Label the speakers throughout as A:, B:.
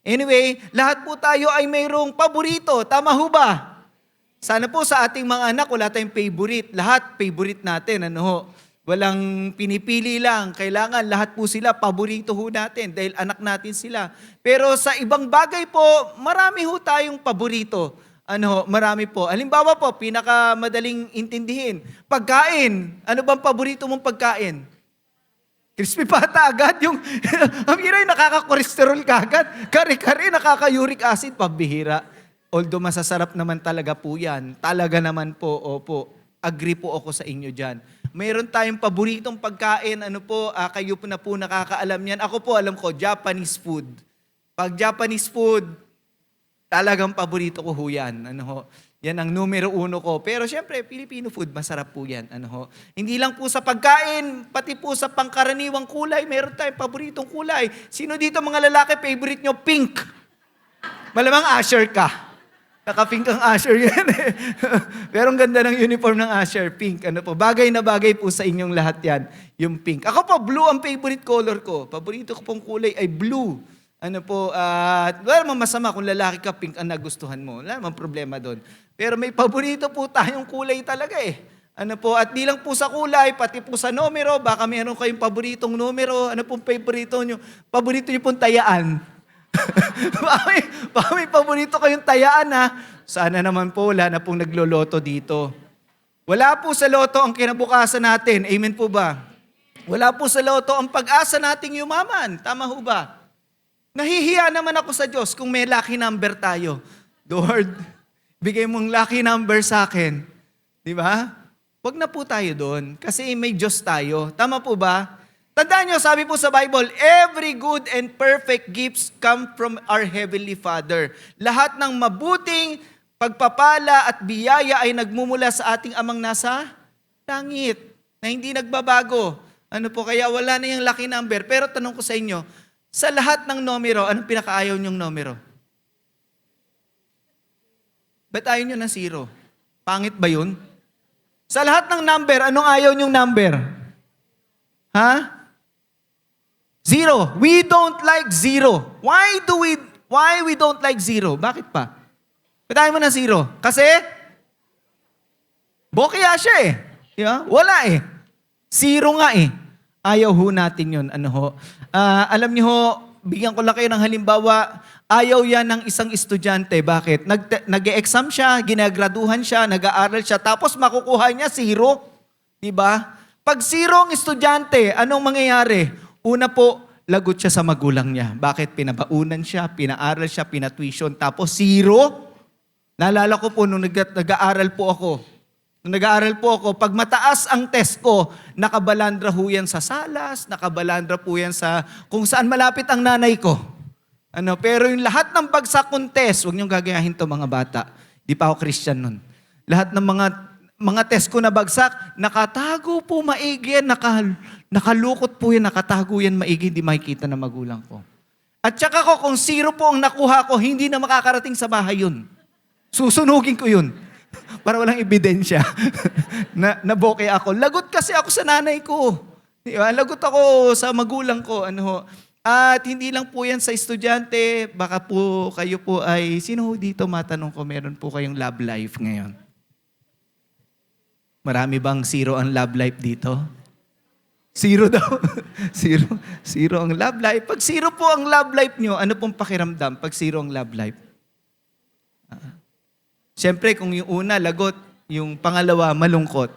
A: Anyway, lahat po tayo ay mayroong paborito. Tama ho ba? Sana po sa ating mga anak, wala tayong favorite. Lahat favorite natin. Ano ho? Walang pinipili lang. Kailangan lahat po sila paborito ho natin dahil anak natin sila. Pero sa ibang bagay po, marami ho tayong paborito. Ano ho? Marami po. Halimbawa po, pinakamadaling intindihin. Pagkain. Ano bang paborito mong pagkain? Crispy pata agad. Yung, ang hiray, nakaka-cholesterol ka agad. Kare-kare, nakaka-uric acid. Pambihira. Although masasarap naman talaga po yan. Talaga naman po, opo. Agree po ako sa inyo dyan. Mayroon tayong paboritong pagkain. Ano po, kayo po na po nakakaalam yan. Ako po, alam ko, Japanese food. Pag Japanese food, talagang paborito ko ho yan. Ano ho? Yan ang numero 1 ko. Pero syempre, Filipino food, masarap po yan. Ano ho? Hindi lang po sa pagkain, pati po sa pangkaraniwang kulay, meron tayong paboritong kulay. Sino dito mga lalaki, favorite nyo? Pink. Malamang Asher ka. Naka-pink ang Asher yan eh. Pero ang ganda ng uniform ng Asher, pink. Ano po? Bagay na bagay po sa inyong lahat yan, yung pink. Ako po, blue ang favorite color ko. Paborito ko pong kulay ay blue. Ano po, wala namang masama kung lalaki ka, pink ang nagustuhan mo. Wala namang problema doon. Pero may paborito po tayong kulay talaga eh. Ano po, at di lang po sa kulay, pati po sa numero, baka meron kayong paboritong numero, ano pong paborito nyo? Paborito nyo pong tayaan. baka may paborito kayong tayaan ha. Sana naman po, wala na pong nagloloto dito. Wala po sa loto ang kinabukasan natin. Amen po ba? Wala po sa loto ang pag-asa nating yumaman. Tama ho ba? Nahihiya naman ako sa Diyos kung may lucky number tayo. Lord, bigay mong lucky number sa akin. Di ba? Huwag na po tayo doon kasi may Diyos tayo. Tama po ba? Tandaan nyo, sabi po sa Bible, every good and perfect gifts come from our Heavenly Father. Lahat ng mabuting pagpapala at biyaya ay nagmumula sa ating amang nasa langit na hindi nagbabago. Ano po, kaya wala na yung lucky number. Pero tanong ko sa inyo, sa lahat ng numero, anong pinakaayaw niyong numero? Ba't ayaw niyo ng 0? Pangit ba yun? Sa lahat ng number, anong ayaw niyong number? Ha? 0. We don't like 0. Why we don't like 0? Bakit pa? Ba't ayaw mo ng 0? Kasi? Bokya siya eh. Diba? Wala eh. 0 nga eh. Ayaw ho natin yun. Ano ho? Alam niyo ho, bigyan ko lang kayo ng halimbawa, ayaw yan ng isang estudyante. Bakit? Nag-e-exam siya, ginagraduhan siya, nag-aaral siya, tapos makukuha niya 0. Diba? Pag 0 ang estudyante, anong mangyayari? Una po, lagot siya sa magulang niya. Bakit? Pinabaunan siya, pinaaral siya, pinatuition, tapos 0. Naalala ko po nung nag-aaral po ako. Nung nag-aaral po ako, pag mataas ang test ko, nakabalandra ho yan sa salas, nakabalandra po yan sa kung saan malapit ang nanay ko. Pero yung lahat ng bagsak kong test, huwag niyong gagayahin to mga bata. Di pa ako Christian nun. Lahat ng mga test ko na bagsak, nakatago po maigi yan, nakalukot po yan, nakatago yan maigi, hindi makikita ng magulang ko. At saka ko, kung 0 po ang nakuha ko, hindi na makakarating sa bahay yun. Susunugin ko yun. Para walang ebidensya na bokeh ako. Lagot kasi ako sa nanay ko. Diba? Lagot ako sa magulang ko. At hindi lang po yan sa estudyante. Baka po kayo po ay, sino dito matanong ko, meron po kayong love life ngayon? Marami bang 0 ang love life dito? 0 daw. 0 ang love life. Pag 0 po ang love life nyo, ano pong pakiramdam pag 0 ang love life? Siyempre, kung yung una, lagot. Yung pangalawa, malungkot.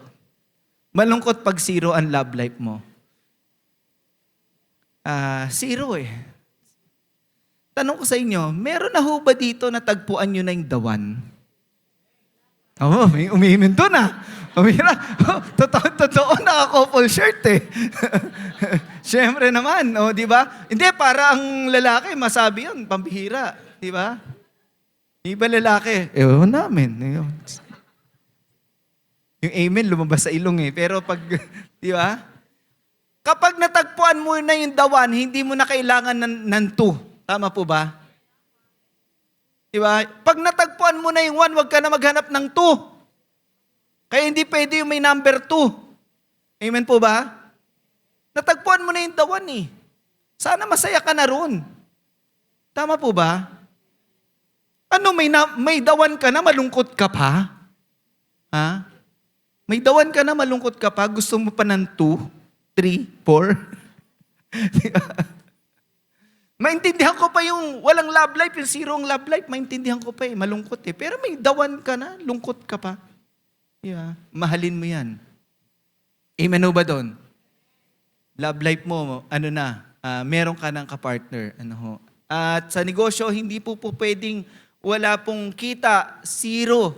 A: Malungkot pag 0 ang love life mo. 0 eh. Tanong ko sa inyo, meron na ho ba dito na tagpuan nyo na yung the one? Oo, may umihimin doon ah. Umira. Totoo, naka-couple shirt eh. Siyempre naman, di ba? Hindi, para ang lalaki, masabi yun, pambihira. Di ba? Iba lalaki, ewan namin. Yung amen, lumabas sa ilong eh. Pero pag, di ba? Kapag natagpuan mo na yung the one, hindi mo na kailangan ng 2. Tama po ba? Di ba? Pag natagpuan mo na yung 1, huwag ka na maghanap ng 2. Kaya hindi pwede yung may number 2. Amen po ba? Natagpuan mo na yung the one eh. Sana masaya ka na roon. Tama po ba? Ano, may dawan ka na, malungkot ka pa? Ha? May dawan ka na, malungkot ka pa, gusto mo pa ng 2, 3, 4? Maintindihan ko pa yung walang love life, yung zero ang love life, maintindihan ko pa malungkot Pero may dawan ka na, lungkot ka pa. Yeah. Mahalin mo yan. Amen o ba doon? Love life mo, meron ka ng kapartner. At sa negosyo, hindi po pwedeng wala pong kita, zero.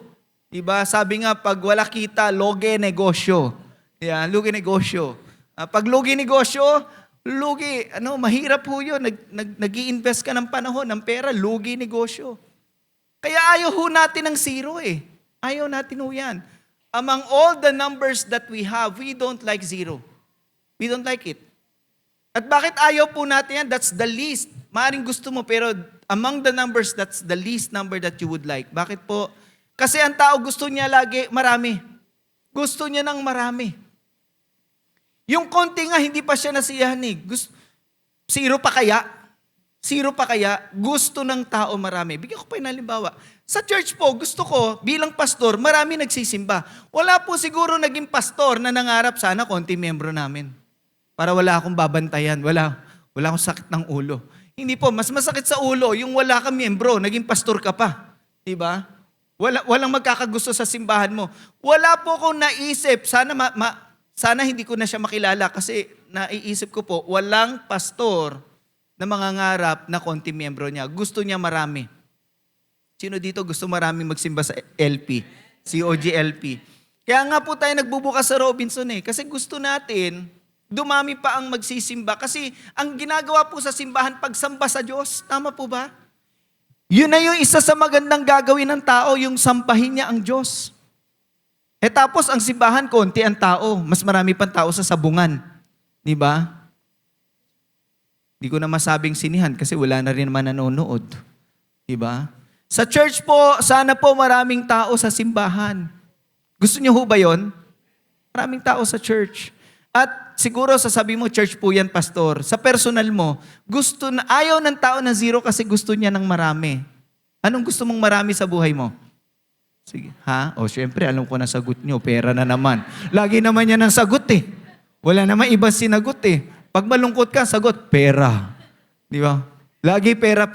A: Diba? Sabi nga, pag wala kita, loge negosyo. Yeah, lugi negosyo. Pag lugi negosyo, lugi, mahirap po yun. Nag-i-invest ka ng panahon, ng pera, lugi negosyo. Kaya ayaw ho natin ng zero Ayaw natin ho yan. Among all the numbers that we have, we don't like zero. We don't like it. At bakit ayaw po natin yan? That's the least. Maaring gusto mo, pero among the numbers, that's the least number that you would like. Bakit po? Kasi ang tao gusto niya lagi marami. Gusto niya ng marami. Yung konti nga, hindi pa siya nasiyahan Zero pa kaya? Zero pa kaya? Gusto ng tao marami. Bigyan ko pa yung halimbawa. Sa church po, gusto ko, bilang pastor, marami nagsisimba. Wala po siguro naging pastor na nangarap sana konti membro namin. Para wala akong babantayan. Wala akong sakit ng ulo. Hindi po, mas masakit sa ulo yung wala kang miyembro, naging pastor ka pa. Diba? Walang magkakagusto sa simbahan mo. Wala po akong naisip, sana hindi ko na siya makilala kasi naiisip ko po, walang pastor na mangangarap na konti miyembro niya. Gusto niya marami. Sino dito gusto marami magsimba sa LP? COGLP. Kaya nga po tayo nagbubukas sa Robinson kasi gusto natin dumami pa ang magsisimba. Kasi ang ginagawa po sa simbahan, pagsamba sa Diyos. Tama po ba? Yun na yung isa sa magandang gagawin ng tao, yung sambahin niya ang Diyos. Tapos ang simbahan, konti ang tao. Mas marami pang tao sa sabungan. Di ba? Di ko na masabing sinihan kasi wala na rin naman nanonood. Di ba? Sa church po, sana po maraming tao sa simbahan. Gusto niyo ho ba yun? Maraming tao sa church. At siguro sasabi mo, church po yan, pastor. Sa personal mo, ayaw ng tao na zero kasi gusto niya ng marami. Anong gusto mong marami sa buhay mo? Sige, ha? Syempre, alam ko na sagot niyo, pera na naman. Lagi naman yan ang sagot Wala naman ibang sinagot Pag malungkot ka, sagot, pera. Di ba? Lagi pera.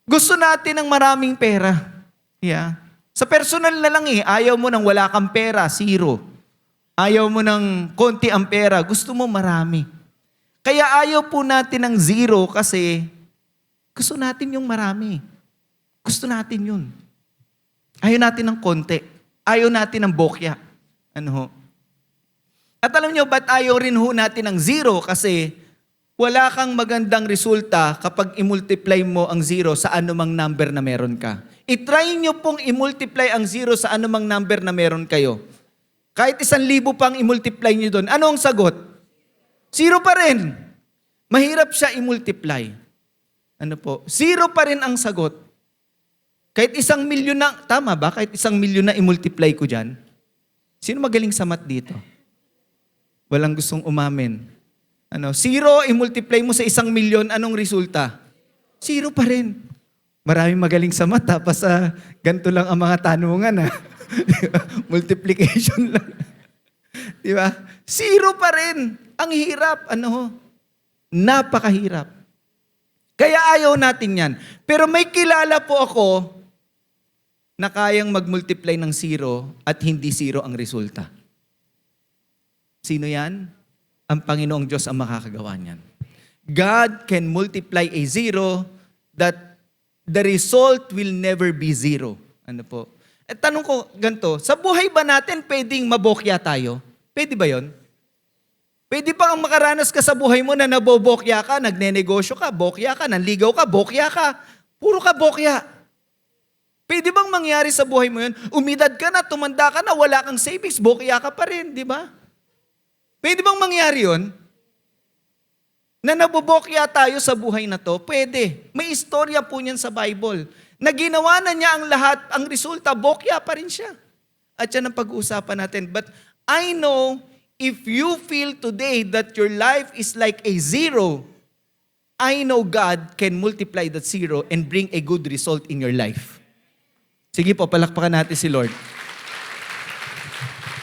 A: Gusto natin ng maraming pera. Yeah. Sa personal na lang ayaw mo ng wala kang pera, zero. Ayaw mo ng konti ang pera, gusto mo marami. Kaya ayaw po natin ng zero kasi gusto natin yung marami. Gusto natin yun. Ayaw natin ng konti. Ayaw natin ng bokya. At alam nyo, ba't ayaw rin ho natin ng zero? Kasi wala kang magandang resulta kapag i-multiply mo ang zero sa anumang number na meron ka. I-try nyo pong i-multiply ang zero sa anumang number na meron kayo. Kahit 1,000 pang i-multiply nyo doon, ano ang sagot? Zero pa rin. Mahirap siya i-multiply. Zero pa rin ang sagot. Kahit 1,000,000 na, tama ba? Kahit 1,000,000 na i-multiply ko dyan. Sino magaling sa math dito? Walang gustong umamin. Zero, i-multiply mo sa 1,000,000, anong resulta? Zero pa rin. Maraming magaling sa math, tapos ganito lang ang mga tanungan multiplication lang. Di ba? Zero pa rin. Ang hirap. Napakahirap. Kaya ayaw natin yan. Pero may kilala po ako na kayang mag-multiply ng zero at hindi zero ang resulta. Sino yan? Ang Panginoong Diyos ang makakagawa niyan. God can multiply a zero that the result will never be zero. Tanong ko ganito, sa buhay ba natin pwedeng mabokya tayo? Pwede ba yon? Pwede pa ang makaranas ka sa buhay mo na nabobokya ka, nagnenegosyo ka, bokya ka, nanligaw ka, bokya ka. Puro ka bokya. Pwede bang mangyari sa buhay mo yun? Umidad ka na, tumanda ka na, wala kang savings, bokya ka pa rin, di ba? Pwede bang mangyari yun? Na nabobokya tayo sa buhay na to? Pwede. May istorya po niyan sa Bible. Na ginawa na niya ang lahat, ang resulta, bokya pa rin siya. At yan ang pag-uusapan natin. But I know, if you feel today that your life is like a zero, I know God can multiply that zero and bring a good result in your life. Sige po, palakpakan natin si Lord.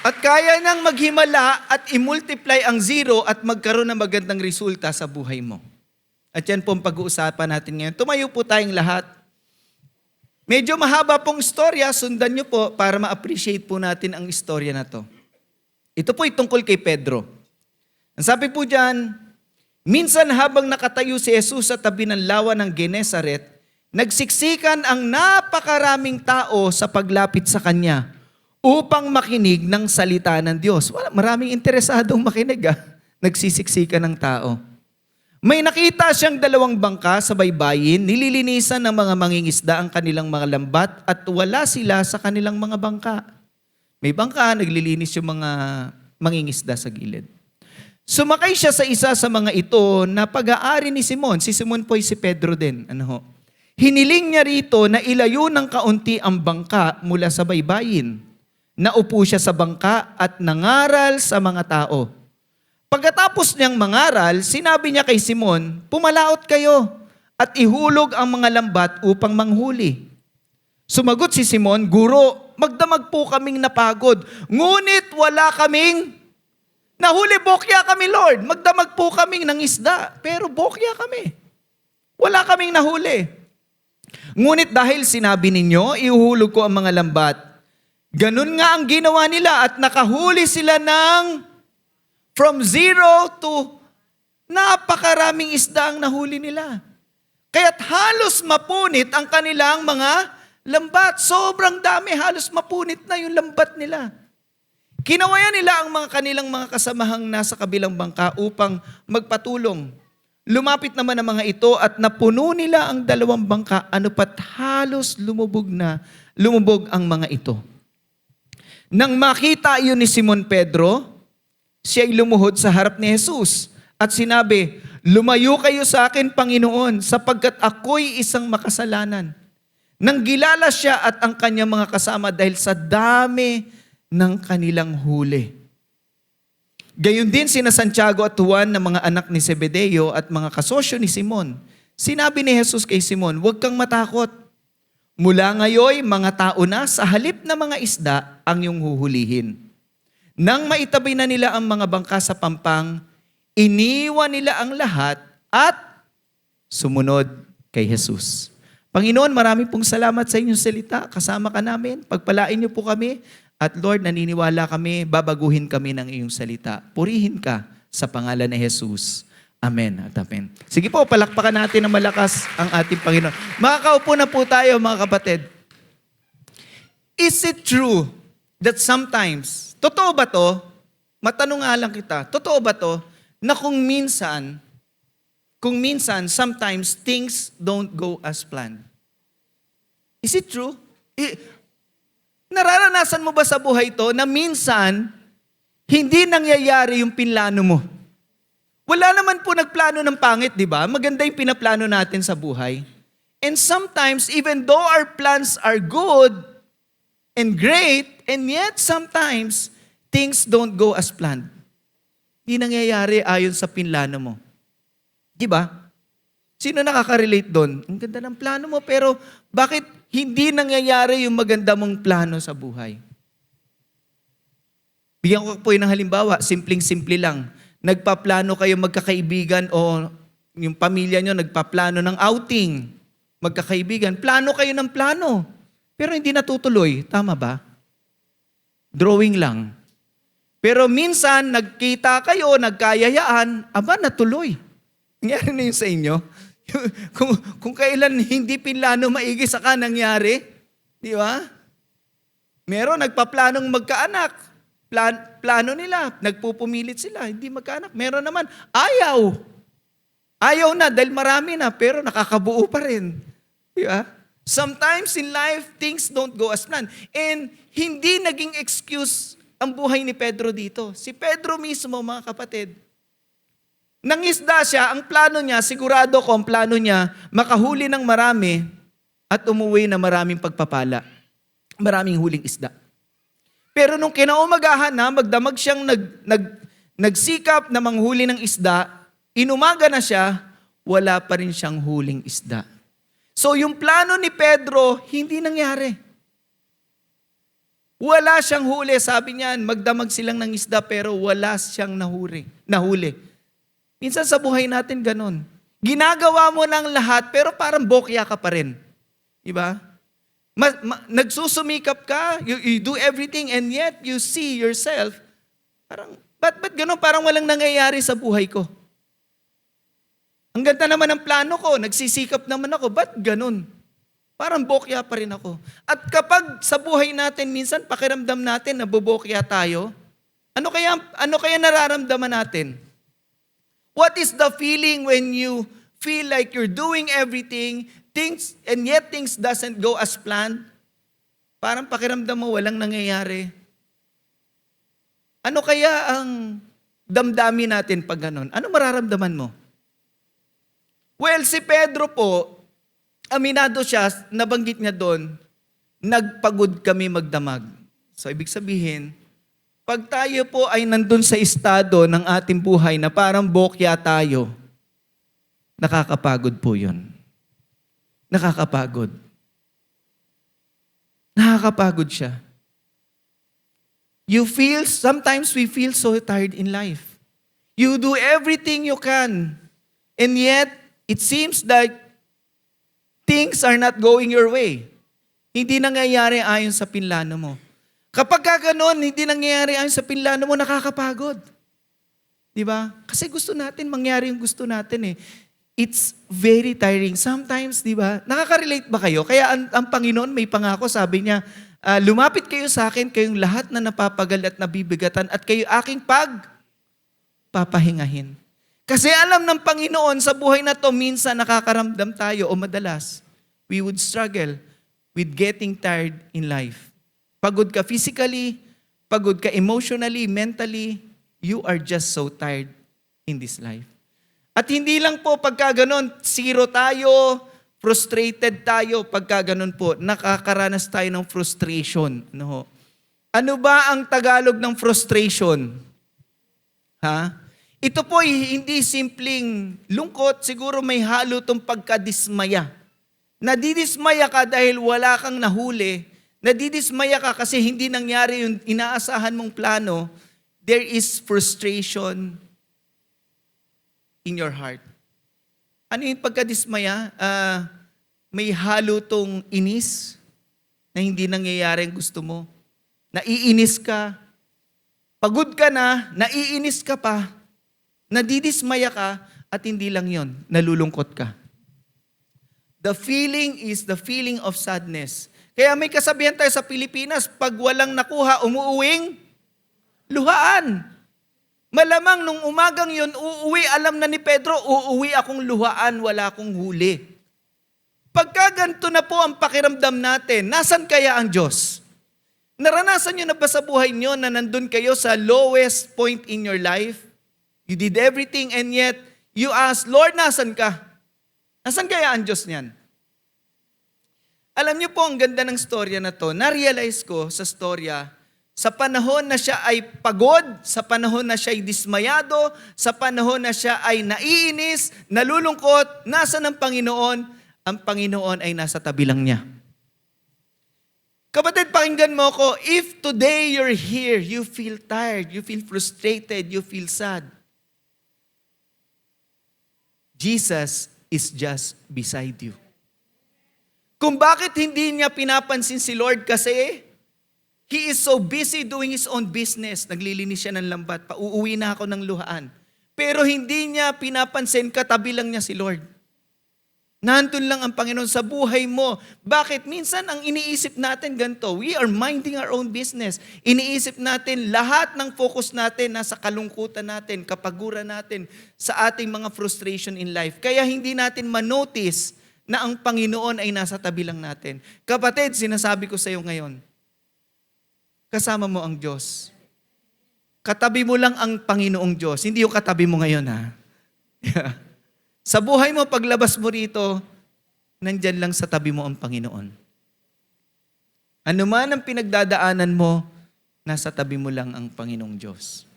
A: At kaya nang maghimala at i-multiply ang zero at magkaroon ng magandang resulta sa buhay mo. At yan po ang pag-uusapan natin ngayon. Tumayo po tayong lahat. Medyo mahaba pong istorya, sundan nyo po para ma-appreciate po natin ang istorya na to. Ito po ay tungkol kay Pedro. Ang sabi po dyan, minsan habang nakatayo si Jesus sa tabi ng lawa ng Genesaret, nagsiksikan ang napakaraming tao sa paglapit sa kanya upang makinig ng salita ng Diyos. Maraming interesadong makinig. Nagsisiksikan ng tao. May nakita siyang 2 bangka sa baybayin, nililinisan ng mga mangingisda ang kanilang mga lambat at wala sila sa kanilang mga bangka. May bangka, naglilinis yung mga mangingisda sa gilid. Sumakay siya sa isa sa mga ito na pag-aari ni Simon. Si Simon po ay si Pedro din. Hiniling niya rito na ilayo ng kaunti ang bangka mula sa baybayin. Naupo siya sa bangka at nangaral sa mga tao. Pagkatapos niyang mangaral, sinabi niya kay Simon, "Pumalaot kayo at ihulog ang mga lambat upang manghuli." Sumagot si Simon, "Guro, magdamag po kaming napagod, ngunit wala kaming nahuli. Bokya kami, Lord. Magdamag po kaming ng isda, pero bokya kami. Wala kaming nahuli. Ngunit dahil sinabi ninyo, ihuhulog ko ang mga lambat." Ganun nga ang ginawa nila at nakahuli sila ng from 0 to napakaraming isda ang nahuli nila. Kaya't halos mapunit ang kanilang mga lambat. Sobrang dami, halos mapunit na yung lambat nila. Kinawayan nila ang kanilang mga kasamahang nasa kabilang bangka upang magpatulong. Lumapit naman ang mga ito at napuno nila ang 2 bangka, ano pat halos lumubog ang mga ito. Nang makita iyon ni Simon Pedro, siya ay lumuhod sa harap ni Jesus at sinabi, "Lumayo kayo sa akin, Panginoon, sapagkat ako'y isang makasalanan." Nang gilala siya at ang kanyang mga kasama dahil sa dami ng kanilang huli. Gayon din sina Santiago at Juan na mga anak ni Zebedeo at mga kasosyo ni Simon. Sinabi ni Jesus kay Simon, "Huwag kang matakot. Mula ngayon, mga tao na sa halip na mga isda ang iyong huhulihin." Nang maitabi na nila ang mga bangka sa pampang, iniwan nila ang lahat at sumunod kay Jesus. Panginoon, marami pong salamat sa inyong salita. Kasama ka namin. Pagpalain niyo po kami. At Lord, naniniwala kami, babaguhin kami ng iyong salita. Purihin ka sa pangalan ni Jesus. Amen at amen. Sige po, palakpakan natin ng malakas ang ating Panginoon. Makakaupo na po tayo, mga kapatid. Is it true that sometimes, totoo ba to? Matanong nga lang kita, totoo ba to na kung minsan, sometimes things don't go as planned? Is it true? Nararanasan mo ba sa buhay to na minsan, hindi nangyayari yung pinlano mo? Wala naman po nagplano ng pangit, di ba? Maganda yung pinaplano natin sa buhay. And sometimes, even though our plans are good and great, and yet sometimes, things don't go as planned. Hindi nangyayari ayon sa pinlano mo. Di ba? Sino nakaka-relate doon? Ang ganda ng plano mo, pero bakit hindi nangyayari yung maganda mong plano sa buhay? Bigyan ko po ng halimbawa, simpleng-simple lang. Nagpaplano kayo magkakaibigan o yung pamilya nyo nagpaplano ng outing. Magkakaibigan. Plano kayo ng plano. Pero hindi natutuloy. Tama ba? Drawing lang. Pero minsan, nagkita kayo, nagkayayaan, natuloy. Nangyari na yun sa inyo. kung kailan hindi pinlano maigi, saka nangyari. Di ba? Meron nagpaplanong magkaanak. Plano nila, nagpupumilit sila, hindi magkaanak. Meron naman, ayaw. Ayaw na dahil marami na, pero nakakabuo pa rin. Di ba? Sometimes in life, things don't go as planned. And hindi naging excuse ang buhay ni Pedro dito. Si Pedro mismo, mga kapatid, nangisda siya, ang plano niya, sigurado ko ang plano niya, makahuli ng marami at umuwi na maraming pagpapala. Maraming huling isda. Pero nung kinaumagahan na, magdamag siyang nagsikap na manghuli ng isda, inumaga na siya, wala pa rin siyang huling isda. So yung plano ni Pedro, hindi nangyari. Wala siyang huli. Sabi niyan, magdamag silang ng isda pero wala siyang nahuli. Minsan sa buhay natin ganun. Ginagawa mo ng lahat pero parang bokya ka pa rin. Diba? Nagsusumikap ka, you do everything and yet you see yourself, parang, ba't ganun? Parang walang nangyayari sa buhay ko. Ang ganda naman ng plano ko, nagsisikap naman ako, ba't ganun? Parang bokya pa rin ako. At kapag sa buhay natin, minsan pakiramdam natin na bubokya tayo, ano kaya nararamdaman natin? What is the feeling when you feel like you're doing everything, and yet things doesn't go as planned? Parang pakiramdam mo walang nangyayari. Ano kaya ang damdamin natin pag ganun? Ano mararamdaman mo? Well, si Pedro po, aminado siya, nabanggit niya doon, nagpagod kami magdamag. So, ibig sabihin, pag tayo po ay nandun sa estado ng ating buhay na parang bokya tayo, nakakapagod po yun. Nakakapagod. Nakakapagod siya. Sometimes we feel so tired in life. You do everything you can, and yet, it seems that things are not going your way. Hindi nangyayari ayon sa pinlano mo. Kapag gano'n, hindi nangyayari ayon sa pinlano mo, nakakapagod. Di ba? Kasi gusto natin, mangyari yung gusto natin eh. It's very tiring. Sometimes, di ba? Nakaka-relate ba kayo? Kaya ang Panginoon may pangako, sabi niya, lumapit kayo sa akin, kayong lahat na napapagal at nabibigatan, at kayo aking papahingahin. Kasi alam ng Panginoon sa buhay na to, minsan nakakaramdam tayo o madalas, we would struggle with getting tired in life. Pagod ka physically, pagod ka emotionally, mentally, you are just so tired in this life. At hindi lang po pagka ganun, zero tayo, frustrated tayo, pagka ganun po, nakakaranas tayo ng frustration. Ano ba ang Tagalog ng frustration? Ito po hindi simpleng lungkot, siguro may halo itong pagkadismaya. Nadidismaya ka dahil wala kang nahuli, nadidismaya ka kasi hindi nangyari yung inaasahan mong plano, there is frustration in your heart. Ano yung pagkadismaya? May halo tong inis na hindi nangyayari ang gusto mo. Naiinis ka. Pagod ka na, naiinis ka pa. Nadidismaya ka at hindi lang yon, nalulungkot ka. The feeling is the feeling of sadness. Kaya may kasabihan tayo sa Pilipinas, pag walang nakuha, umuuwing luhaan. Malamang nung umagang yun, uuwi, alam na ni Pedro, uuwi akong luhaan, wala akong huli. Pagka ganito na po ang pakiramdam natin, nasan kaya ang Diyos? Naranasan nyo na ba sa buhay nyo na nandun kayo sa lowest point in your life? You did everything and yet you ask, Lord, nasan ka? Nasan kaya ang Diyos niyan? Alam niyo po, ang ganda ng storya na to, na-realize ko sa storya, sa panahon na siya ay pagod, sa panahon na siya ay dismayado, sa panahon na siya ay naiinis, nalulungkot, nasa ng Panginoon? Ang Panginoon ay nasa tabi lang niya. Kapatid, pakinggan mo ko, if today you're here, you feel tired, you feel frustrated, you feel sad, Jesus is just beside you. Kung bakit hindi niya pinapansin si Lord kasi He is so busy doing His own business. Naglilinis siya ng lambat, pauuwi na ako ng luhaan. Pero hindi niya pinapansin, katabi lang niya si Lord. Nandun lang ang Panginoon sa buhay mo. Bakit? Minsan ang iniisip natin ganito, we are minding our own business. Iniisip natin, lahat ng focus natin nasa kalungkutan natin, kapaguran natin, sa ating mga frustration in life. Kaya hindi natin manotice na ang Panginoon ay nasa tabi lang natin. Kapatid, sinasabi ko sa iyo ngayon, kasama mo ang Diyos. Katabi mo lang ang Panginoong Diyos. Hindi yung katabi mo ngayon, ha? Sa buhay mo, paglabas mo rito, nandyan lang sa tabi mo ang Panginoon. Ano man ang pinagdadaanan mo, nasa tabi mo lang ang Panginoong Diyos.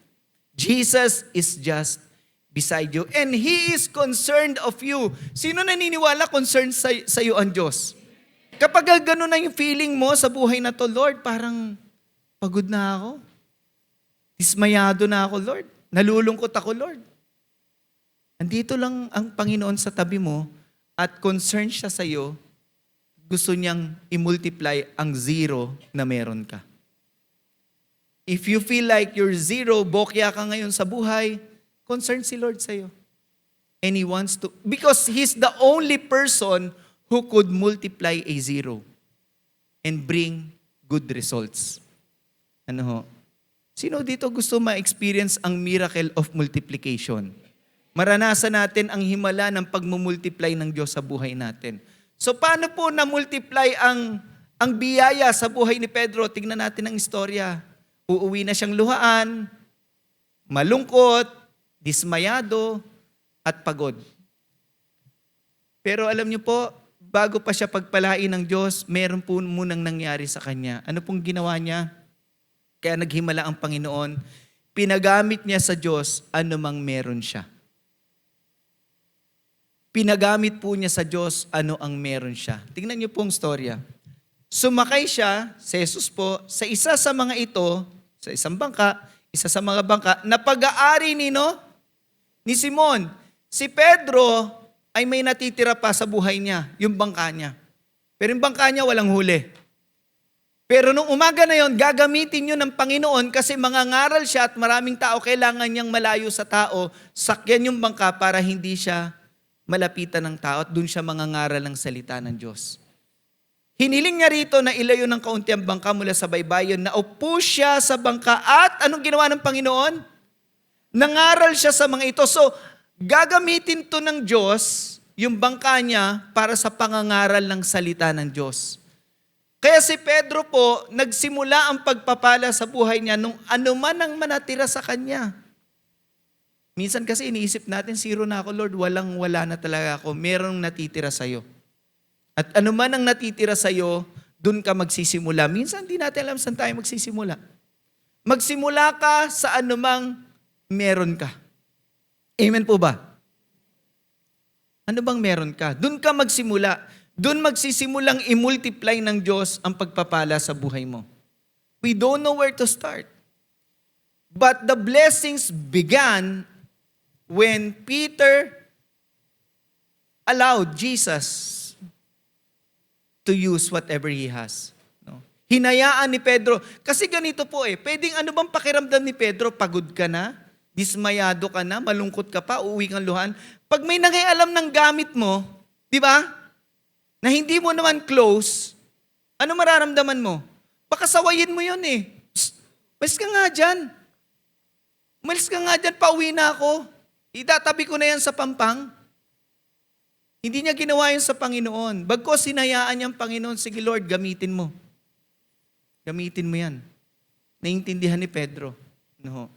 A: Jesus is just beside you. And He is concerned of you. Sino naniniwala concerned sa iyo ang Diyos? Kapag gano'n na yung feeling mo sa buhay na to, Lord, parang pagod na ako. Dismayado na ako, Lord. Nalulungkot ako, Lord. Andito lang ang Panginoon sa tabi mo at concerned siya sa iyo. Gusto niyang i-multiply ang zero na meron ka. If you feel like you're zero, bokya ka ngayon sa buhay, concerned si Lord sa iyo. And He wants to, because He's the only person who could multiply a zero and bring good results. Ano ho? Sino dito gusto ma-experience ang miracle of multiplication? Maranasan natin ang himala ng pagmumultiply ng Diyos sa buhay natin. So paano po na-multiply ang biyaya sa buhay ni Pedro? Tingnan natin ang istorya. Uuwi na siyang luhaan, malungkot, dismayado, at pagod. Pero alam niyo po, bago pa siya pagpalain ng Diyos, meron po munang nangyari sa kanya. Ano pong ginawa niya? Kaya naghimala ang Panginoon, pinagamit niya sa Diyos anumang meron siya. Pinagamit po niya sa Diyos ano ang meron siya. Tingnan niyo pong storya. Sumakay siya, si Jesus po, sa isa sa mga ito, sa isang bangka, isa sa mga bangka, na pag-aari ni Simon. Si Pedro ay may natitira pa sa buhay niya, yung bangka niya. Pero yung bangka niya walang huli. Pero nung umaga na yon, gagamitin yun ng Panginoon kasi mangangaral siya at maraming tao, kailangan niyang malayo sa tao, sakyan yung bangka para hindi siya malapitan ng tao at dun siya mangangaral ng salita ng Diyos. Hiniling niya rito na ilayo ng kaunti ang bangka mula sa baybayin, naupo siya sa bangka at anong ginawa ng Panginoon? Nangaral siya sa mga ito. So, gagamitin to ng Diyos, yung bangka niya, para sa pangangaral ng salita ng Diyos. Kaya si Pedro po, nagsimula ang pagpapala sa buhay niya nung anuman ang manatira sa kanya. Minsan kasi iniisip natin, zero na ako, Lord, wala na talaga ako, merong natitira sa'yo. At anuman ang natitira sa'yo, dun ka magsisimula. Minsan di natin alam saan tayo magsisimula. Magsimula ka sa anumang meron ka. Amen po ba? Ano bang meron ka? Dun ka magsimula. Dun magsisimulang i-multiply ng Diyos ang pagpapala sa buhay mo. We don't know where to start. But the blessings began when Peter allowed Jesus to use whatever he has. No? Hinayaan ni Pedro. Kasi ganito po pwedeng ano bang pakiramdam ni Pedro? Pagod ka na? Dismayado ka na? Malungkot ka pa? Uuwi kang luhan? Pag may nakialam ng gamit mo, di ba? Na hindi mo naman close, ano mararamdaman mo? Baka sawayin mo yun Psst, malis ka nga dyan. Malis ka nga dyan, pauwi na ako. Itatabi ko na yan sa pampang. Hindi niya ginawa yun sa Panginoon. Bagkos sinayaan niyang Panginoon, sige Lord, gamitin mo. Gamitin mo yan. Naintindihan ni Pedro. No.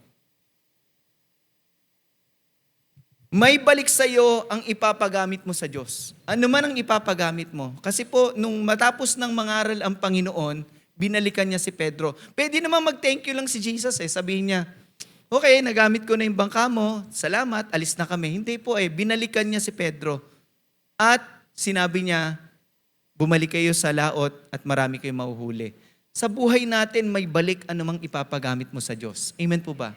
A: May balik sa iyo ang ipapagamit mo sa Diyos. Ano man ang ipapagamit mo. Kasi po, nung matapos ng mangaral ang Panginoon, binalikan niya si Pedro. Pwede naman mag-thank you lang si Jesus Sabihin niya, okay, nagamit ko na yung bangka mo, salamat, alis na kami. Hindi po binalikan niya si Pedro. At sinabi niya, bumalik kayo sa laot at marami kayong mahuhuli. Sa buhay natin, may balik anumang ipapagamit mo sa Diyos. Amen po ba?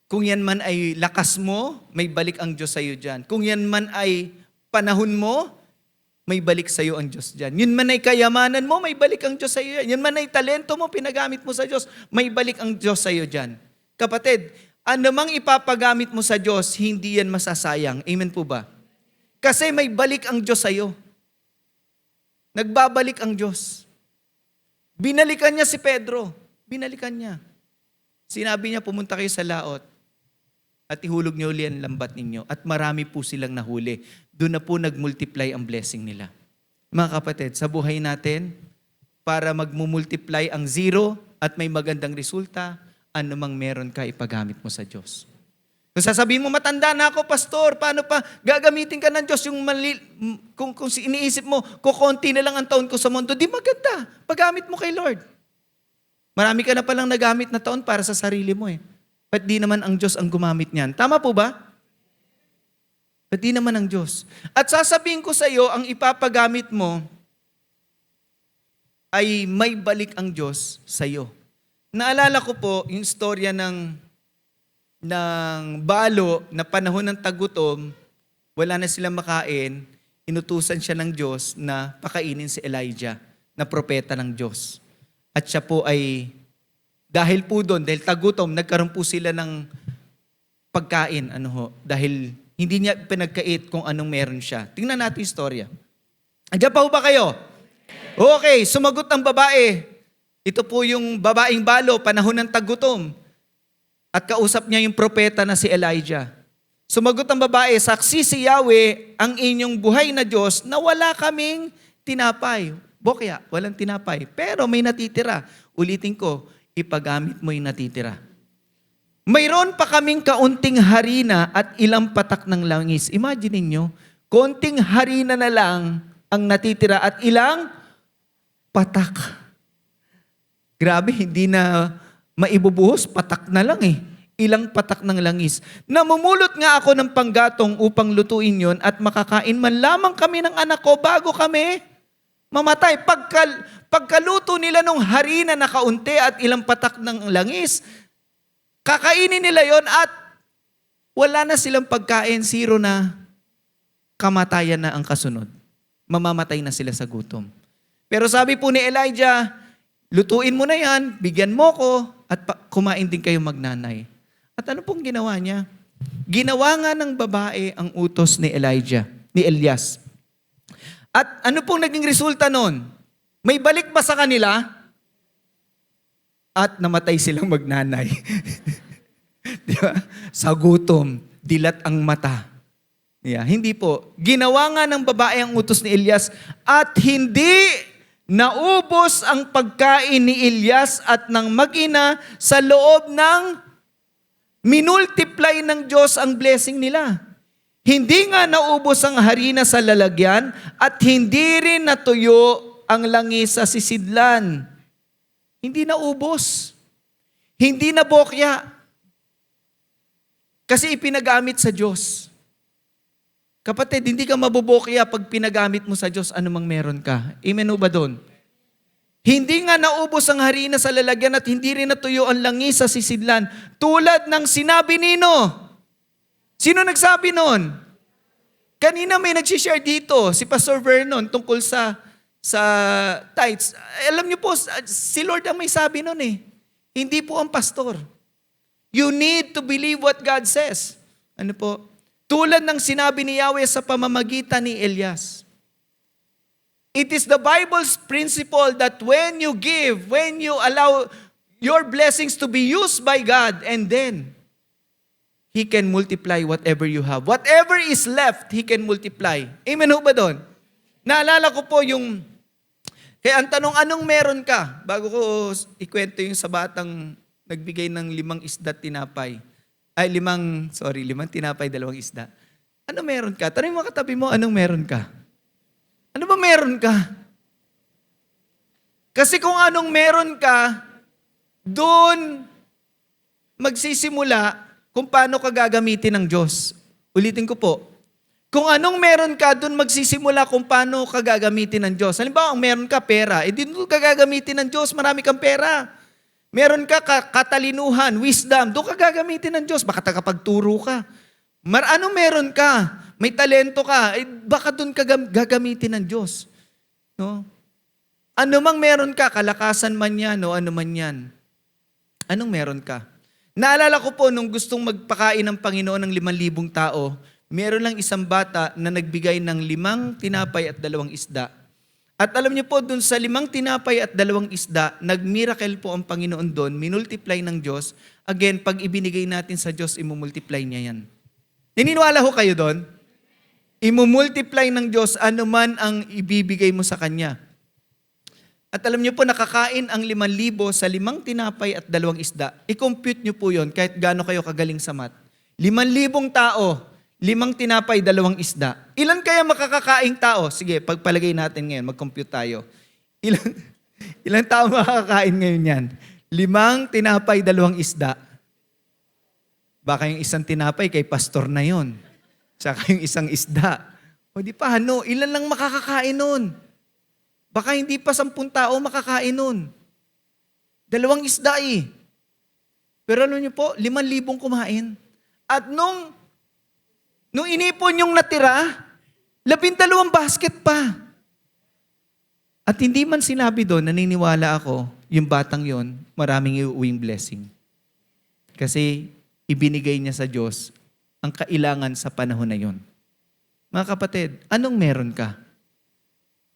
A: Kung yan man ay lakas mo, may balik ang Diyos sa iyo dyan. Kung yan man ay panahon mo, may balik sa iyo ang Diyos dyan. Yun man ay kayamanan mo, may balik ang Diyos sa iyo dyan. Yun man ay talento mo, pinagamit mo sa Diyos, may balik ang Diyos sa iyo dyan. Kapatid, anumang ipapagamit mo sa Diyos, hindi yan masasayang. Amen po ba? Kasi may balik ang Diyos sa iyo. Nagbabalik ang Diyos. Binalikan niya si Pedro. Binalikan niya. Sinabi niya, pumunta kayo sa laot at ihulog niyo uli ang lambat ninyo. At marami po silang nahuli. Doon na po nagmultiply ang blessing nila. Mga kapatid, sa buhay natin, para magmumultiply ang zero at may magandang resulta, anumang meron ka, ipagamit mo sa Diyos. Kung sasabihin mo, matanda na ako, pastor, paano pa gagamitin ka ng Diyos? Kung iniisip mo, kukunti na lang ang taon ko sa mundo, di maganda. Paggamit mo kay Lord. Marami ka na palang nagamit na taon para sa sarili mo Ba't di naman ang Diyos ang gumamit niyan? Tama po ba? Ba't di naman ang Diyos? At sasabihin ko sa iyo, ang ipapagamit mo ay may balik ang Diyos sa iyo. Naalala ko po yung istorya ng balo na panahon ng tagutom, wala na silang makain, inutusan siya ng Diyos na pakainin si Elijah, na propeta ng Diyos. At siya po ay, dahil po doon, dahil tagutom, nagkaroon po sila ng pagkain, dahil hindi niya pinagkait kung anong meron siya. Tingnan natin yung istorya. Andiyan pa ho ba kayo? Okay, sumagot ang babae. Ito po yung babaeng balo, panahon ng tagutom. At kausap niya yung propeta na si Elijah. Sumagot ang babae, saksi si Yahweh, ang inyong buhay na Diyos, na wala kaming tinapay. Bokya, walang tinapay. Pero may natitira. Ulitin ko, ipagamit mo yung natitira. Mayroon pa kaming kaunting harina at ilang patak ng langis. Imagine niyo, konting harina na lang ang natitira at ilang patak. Grabe, hindi na maibubuhos, patak na lang eh. Ilang patak ng langis. Namumulot nga ako ng panggatong upang lutuin yon at makakain man lamang kami ng anak ko bago kami mamatay. Pagkaluto nila nung harina na kaunti at ilang patak ng langis, kakainin nila yon at wala na silang pagkain, zero na, kamatayan na ang kasunod. Mamamatay na sila sa gutom. Pero sabi po ni Elijah, lutuin mo na yan, bigyan mo ko, at kumain din kayo magnanay. At ano pong ginawa niya? Ginawa nga ng babae ang utos ni Elias. At ano pong naging resulta nun? May balik ba sa kanila? At namatay silang magnanay. Di ba? Sa gutom, dilat ang mata. Yeah, hindi po. Ginawa nga ng babae ang utos ni Elias at hindi naubos ang pagkain ni Elias at ng mag-ina sa loob ng minultiply ng Diyos ang blessing nila. Hindi nga naubos ang harina sa lalagyan at hindi rin natuyo ang langis sa sisidlan. Hindi naubos. Hindi nabokya. Kasi ipinagamit sa Diyos. Kapatid, hindi ka mabubokya pag pinagamit mo sa Diyos anumang meron ka. Amen o ba doon? Hindi nga naubos ang harina sa lalagyan at hindi rin natuyo ang langis sa sisidlan. Tulad ng sinabi nino. Sino nagsabi nun? Kanina may nag-share dito, si Pastor Vernon, tungkol sa tithes. Alam niyo po, si Lord ang may sabi nun eh. Hindi po ang pastor. You need to believe what God says. Ano po? Tulad ng sinabi ni Yahweh sa pamamagitan ni Elias. It is the Bible's principle that when you give, when you allow your blessings to be used by God, and then He can multiply whatever you have. Whatever is left, He can multiply. Amen ho ba doon? Naalala ko po yung, kaya ang tanong, anong meron ka? Bago ko ikwento yung sa batang nagbigay ng 5 isda at tinapay. 5 tinapay, 2 isda. Ano meron ka? Tanong mo katabi mo, anong meron ka? Ano ba meron ka? Kasi kung anong meron ka, doon magsisimula kung paano ka gagamitin ng Diyos. Ulitin ko po. Kung anong meron ka, doon magsisimula kung paano ka gagamitin ng Diyos. Halimbawa, ang meron ka pera, doon ka gagamitin ng Diyos, marami kang pera. Meron ka katalinuhan, wisdom, doon ka gagamitin ng Diyos. Baka tagapagturo ka. Ano meron ka? May talento ka, baka doon ka gagamitin ng Diyos. No? Ano mang meron ka, kalakasan man yan o ano man yan. Anong meron ka? Naalala ko po nung gustong magpakain ng Panginoon ng 5,000 tao, meron lang isang bata na nagbigay ng 5 tinapay at 2 isda. At alam niyo po, dun sa 5 tinapay at 2 isda, nag-miracle po ang Panginoon doon, minultiply ng Diyos. Again, pag ibinigay natin sa Diyos, imumultiply niya yan. Naniniwala ho kayo doon? Imumultiply ng Diyos anuman ang ibibigay mo sa Kanya. At alam niyo po, nakakain ang 5,000 sa 5 tinapay at 2 isda. I-compute niyo po yon kahit gaano kayo kagaling sa math. 5,000 tao, 5 tinapay, 2 isda. Ilan kaya makakakaing tao? Sige, pagpalagay natin ngayon, mag-compute tayo. Ilang tao makakakain ngayon yan? 5 tinapay, 2 isda. Baka yung isang tinapay kay pastor na yon. Tsaka yung isang isda. O di pa, ilan lang makakakain nun? Baka hindi pa 10 tao makakain nun. 2 isda eh. Pero alam niyo po, 5,000 kumain. At nung inipon yung natira, 12 basket pa. At hindi man sinabi doon, naniniwala ako, yung batang yon, maraming iuuwing blessing. Kasi ibinigay niya sa Diyos ang kailangan sa panahon na yon. Mga kapatid, anong meron ka?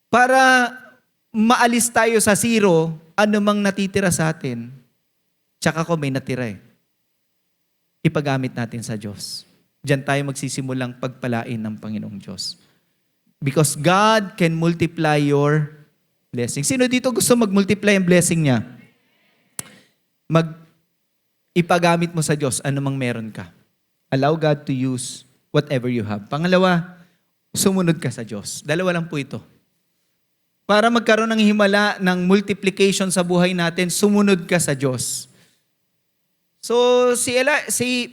A: Para maalis tayo sa zero, ano mang natitira sa atin, tsaka ko may natira eh. Ipagamit natin sa Diyos. Diyan tayo magsisimulang pagpalain ng Panginoong Diyos. Because God can multiply your blessing. Sino dito gusto mag-multiply ang blessing niya? Ipagamit mo sa Diyos, ano mang meron ka. Allow God to use whatever you have. Pangalawa, sumunod ka sa Diyos. 2 lang po ito. Para magkaroon ng himala ng multiplication sa buhay natin, sumunod ka sa Diyos. So,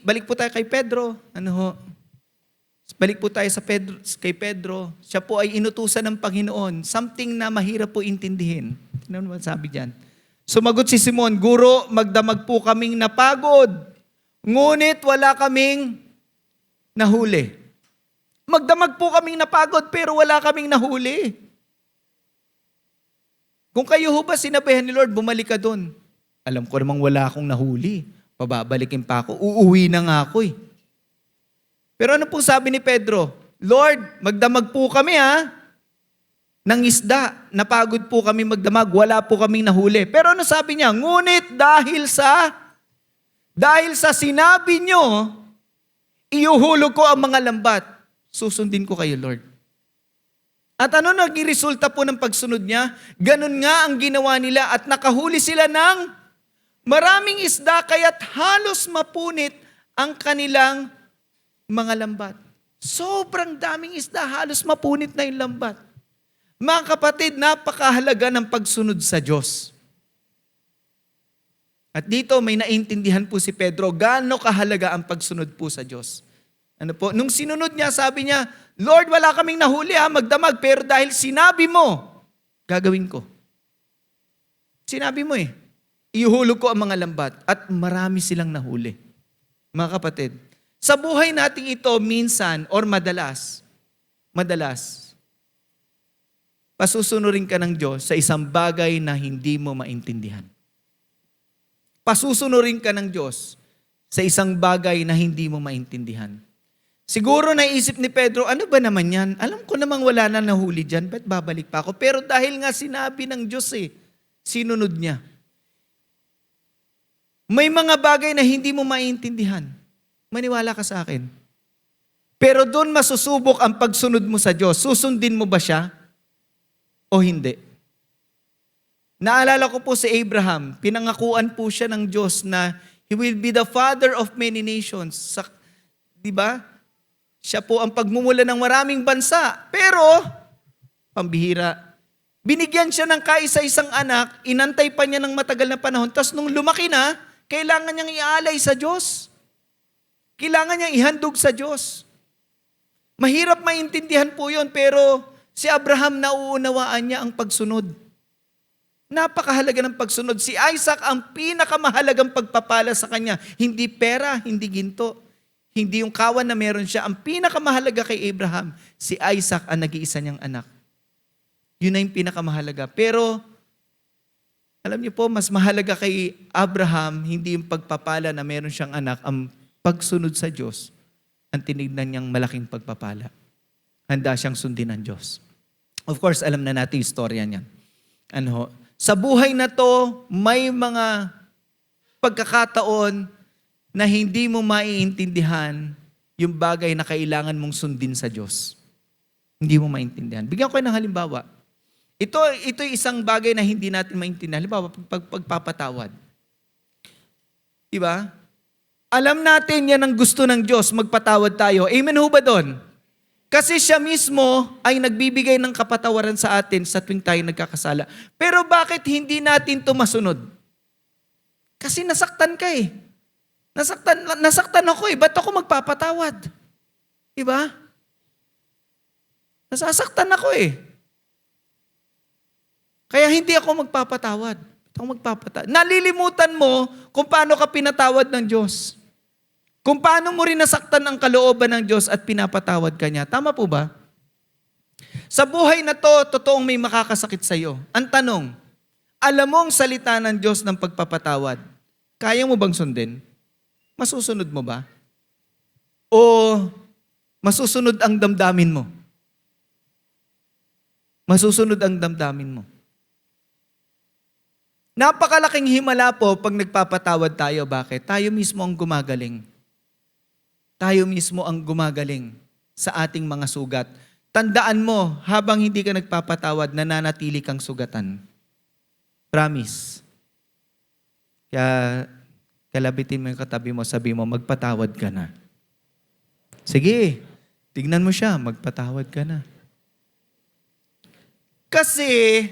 A: balik po tayo kay Pedro. Balik po tayo kay Pedro. Siya po ay inutusan ng Panginoon. Something na mahirap po intindihin. Ano naman sabi diyan? Sumagot si Simon, Guro, magdamag po kaming napagod. Ngunit wala kaming nahuli. Magdamag po kaming napagod pero wala kaming nahuli. Kung kayo ho ba sinabihan ni Lord, bumalik ka doon. Alam ko namang wala akong nahuli. Pababalikin pa ako. Uuwi na nga ako eh. Pero ano po sabi ni Pedro? Lord, magdamag po kami ng isda. Napagod po kami magdamag. Wala po kaming nahuli. Pero ano sabi niya? Ngunit dahil sa sinabi nyo, iuhulog ko ang mga lambat. Susundin ko kayo, Lord. At ano naging resulta po ng pagsunod niya? Ganun nga ang ginawa nila at nakahuli sila ng maraming isda kaya't halos mapunit ang kanilang mga lambat. Sobrang daming isda, halos mapunit na yung lambat. Mga kapatid, napakahalaga ng pagsunod sa Diyos. At dito may naintindihan po si Pedro, gaano kahalaga ang pagsunod po sa Diyos. Nung sinunod niya, sabi niya, Lord, wala kaming nahuli magdamag, pero dahil sinabi mo, gagawin ko. Sinabi mo iuhulog ko ang mga lambat at marami silang nahuli. Mga kapatid, sa buhay nating ito minsan or madalas, pasusunurin ka ng Diyos sa isang bagay na hindi mo maintindihan. Pasusunurin ka ng Diyos sa isang bagay na hindi mo maintindihan. Siguro naisip ni Pedro, ano ba naman yan? Alam ko namang wala na nahuli dyan, ba't babalik pa ako? Pero dahil nga sinabi ng Diyos sinunod niya. May mga bagay na hindi mo maintindihan. Maniwala ka sa akin. Pero doon masusubok ang pagsunod mo sa Diyos. Susundin mo ba siya? O hindi? Naalala ko po si Abraham. Pinangakuan po siya ng Diyos na he will be the father of many nations. Di ba? Siya po ang pagmumula ng maraming bansa. Pero, pambihira, binigyan siya ng kaisa-isang anak, inantay pa niya ng matagal na panahon, tapos nung lumaki na, kailangan niyang ialay sa Diyos. Kailangan niyang ihandog sa Diyos. Mahirap maintindihan po yun, pero si Abraham nauunawaan niya ang pagsunod. Napakahalaga ng pagsunod. Si Isaac ang pinakamahalagang pagpapala sa kanya. Hindi pera, hindi ginto. Hindi yung kawan na meron siya. Ang pinakamahalaga kay Abraham, si Isaac ang nag-iisa niyang anak. Yun na yung pinakamahalaga. Pero, alam niyo po, mas mahalaga kay Abraham, hindi yung pagpapala na meron siyang anak, ang pagsunod sa Diyos, ang tinignan niyang malaking pagpapala. Handa siyang sundin ng Diyos. Of course, alam na natin yung storya niyan. Sa buhay na to, may mga pagkakataon na hindi mo maiintindihan yung bagay na kailangan mong sundin sa Diyos. Hindi mo maintindihan. Bigyan ko kayo ng halimbawa. Ito isang bagay na hindi natin maintindihan. Halimbawa, pagpapatawad. Diba? Alam natin yan ang gusto ng Diyos, magpatawad tayo. Amen ho ba doon? Kasi siya mismo ay nagbibigay ng kapatawaran sa atin sa tuwing tayo nagkakasala. Pero bakit hindi natin ito masunod? Kasi nasaktan ka Nasaktan ako eh. Ba't ako magpapatawad? Diba? Nasasaktan ako eh. Kaya hindi ako magpapatawad. Nalilimutan mo kung paano ka pinatawad ng Diyos. Kung paano mo rin nasaktan ang kalooban ng Diyos at pinapatawad ka niya. Tama po ba? Sa buhay na to, totoong may makakasakit sa iyo. Ang tanong, alam mo ang salita ng Diyos ng pagpapatawad. Kaya mo bang sundin? Masusunod mo ba? O masusunod ang damdamin mo? Masusunod ang damdamin mo. Napakalaking himala po pag nagpapatawad tayo. Bakit? Tayo mismo ang gumagaling. Tayo mismo ang gumagaling sa ating mga sugat. Tandaan mo, habang hindi ka nagpapatawad, nananatili kang sugatan. Promise. Kaya kalabitin mo yung katabi mo, sabi mo, magpatawad ka na. Sige, tignan mo siya, magpatawad ka na. Kasi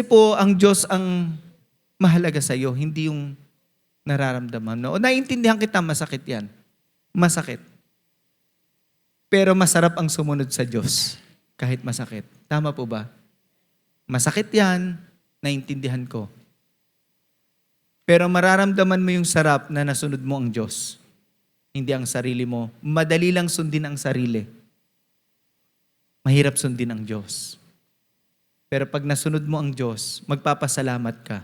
A: po, ang Diyos ang mahalaga sa iyo, hindi yung nararamdaman. No? O naiintindihan kita, masakit yan. Masakit. Pero masarap ang sumunod sa Diyos, kahit masakit. Tama po ba? Masakit yan, naiintindihan ko. Pero mararamdaman mo yung sarap na nasunod mo ang Diyos. Hindi ang sarili mo. Madali lang sundin ang sarili. Mahirap sundin ang Diyos. Pero pag nasunod mo ang Diyos, magpapasalamat ka.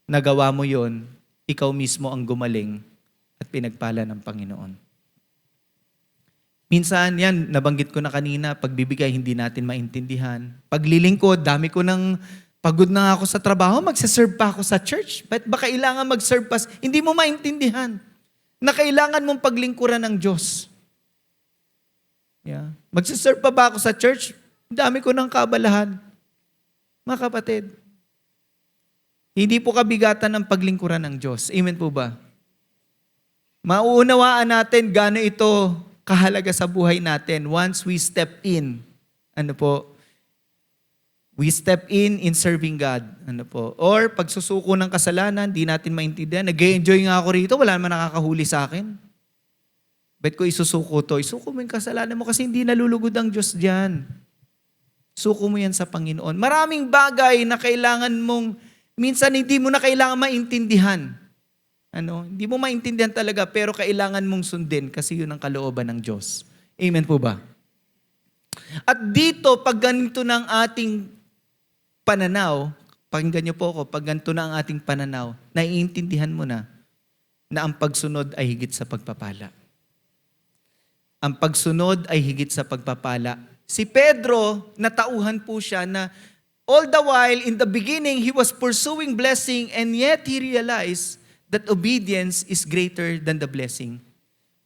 A: Nagawa mo yon, ikaw mismo ang gumaling at pinagpala ng Panginoon. Minsan yan, nabanggit ko na kanina, pagbibigay hindi natin maintindihan. Paglilingkod, dami ko ng pagod na ako sa trabaho, magsaserve pa ako sa church. Ba't ba kailangan mag-serve pa? Hindi mo maintindihan na kailangan mong paglingkuran ng Diyos. Yeah. Magsaserve pa ba ako sa church? Dami ko ng kabalahan. Mga kapatid, hindi po kabigatan ang paglingkuran ng Diyos. Amen po ba? Mauunawaan natin gaano ito kahalaga sa buhay natin once we step in. Ano po? We step in serving God. Ano po? Or pagsusuko ng kasalanan, di natin maintindihan. Nag-enjoy nga ako rito, wala naman nakakahuli sa akin. Bet ko isusuko to? Isuko mo yung kasalanan mo kasi hindi nalulugod ang Diyos dyan. Suko mo yan sa Panginoon. Maraming bagay na kailangan mong, minsan hindi mo na kailangan maintindihan. Hindi mo maintindihan talaga, pero kailangan mong sundin kasi yun ang kalooban ng Diyos. Amen po ba? At dito, pag ganito ng ating pananaw, pakinggan niyo po ako, pag ganito na ang ating pananaw, naiintindihan mo na ang pagsunod ay higit sa pagpapala. Ang pagsunod ay higit sa pagpapala. Si Pedro, natauhan po siya na all the while, in the beginning, he was pursuing blessing and yet he realized that obedience is greater than the blessing.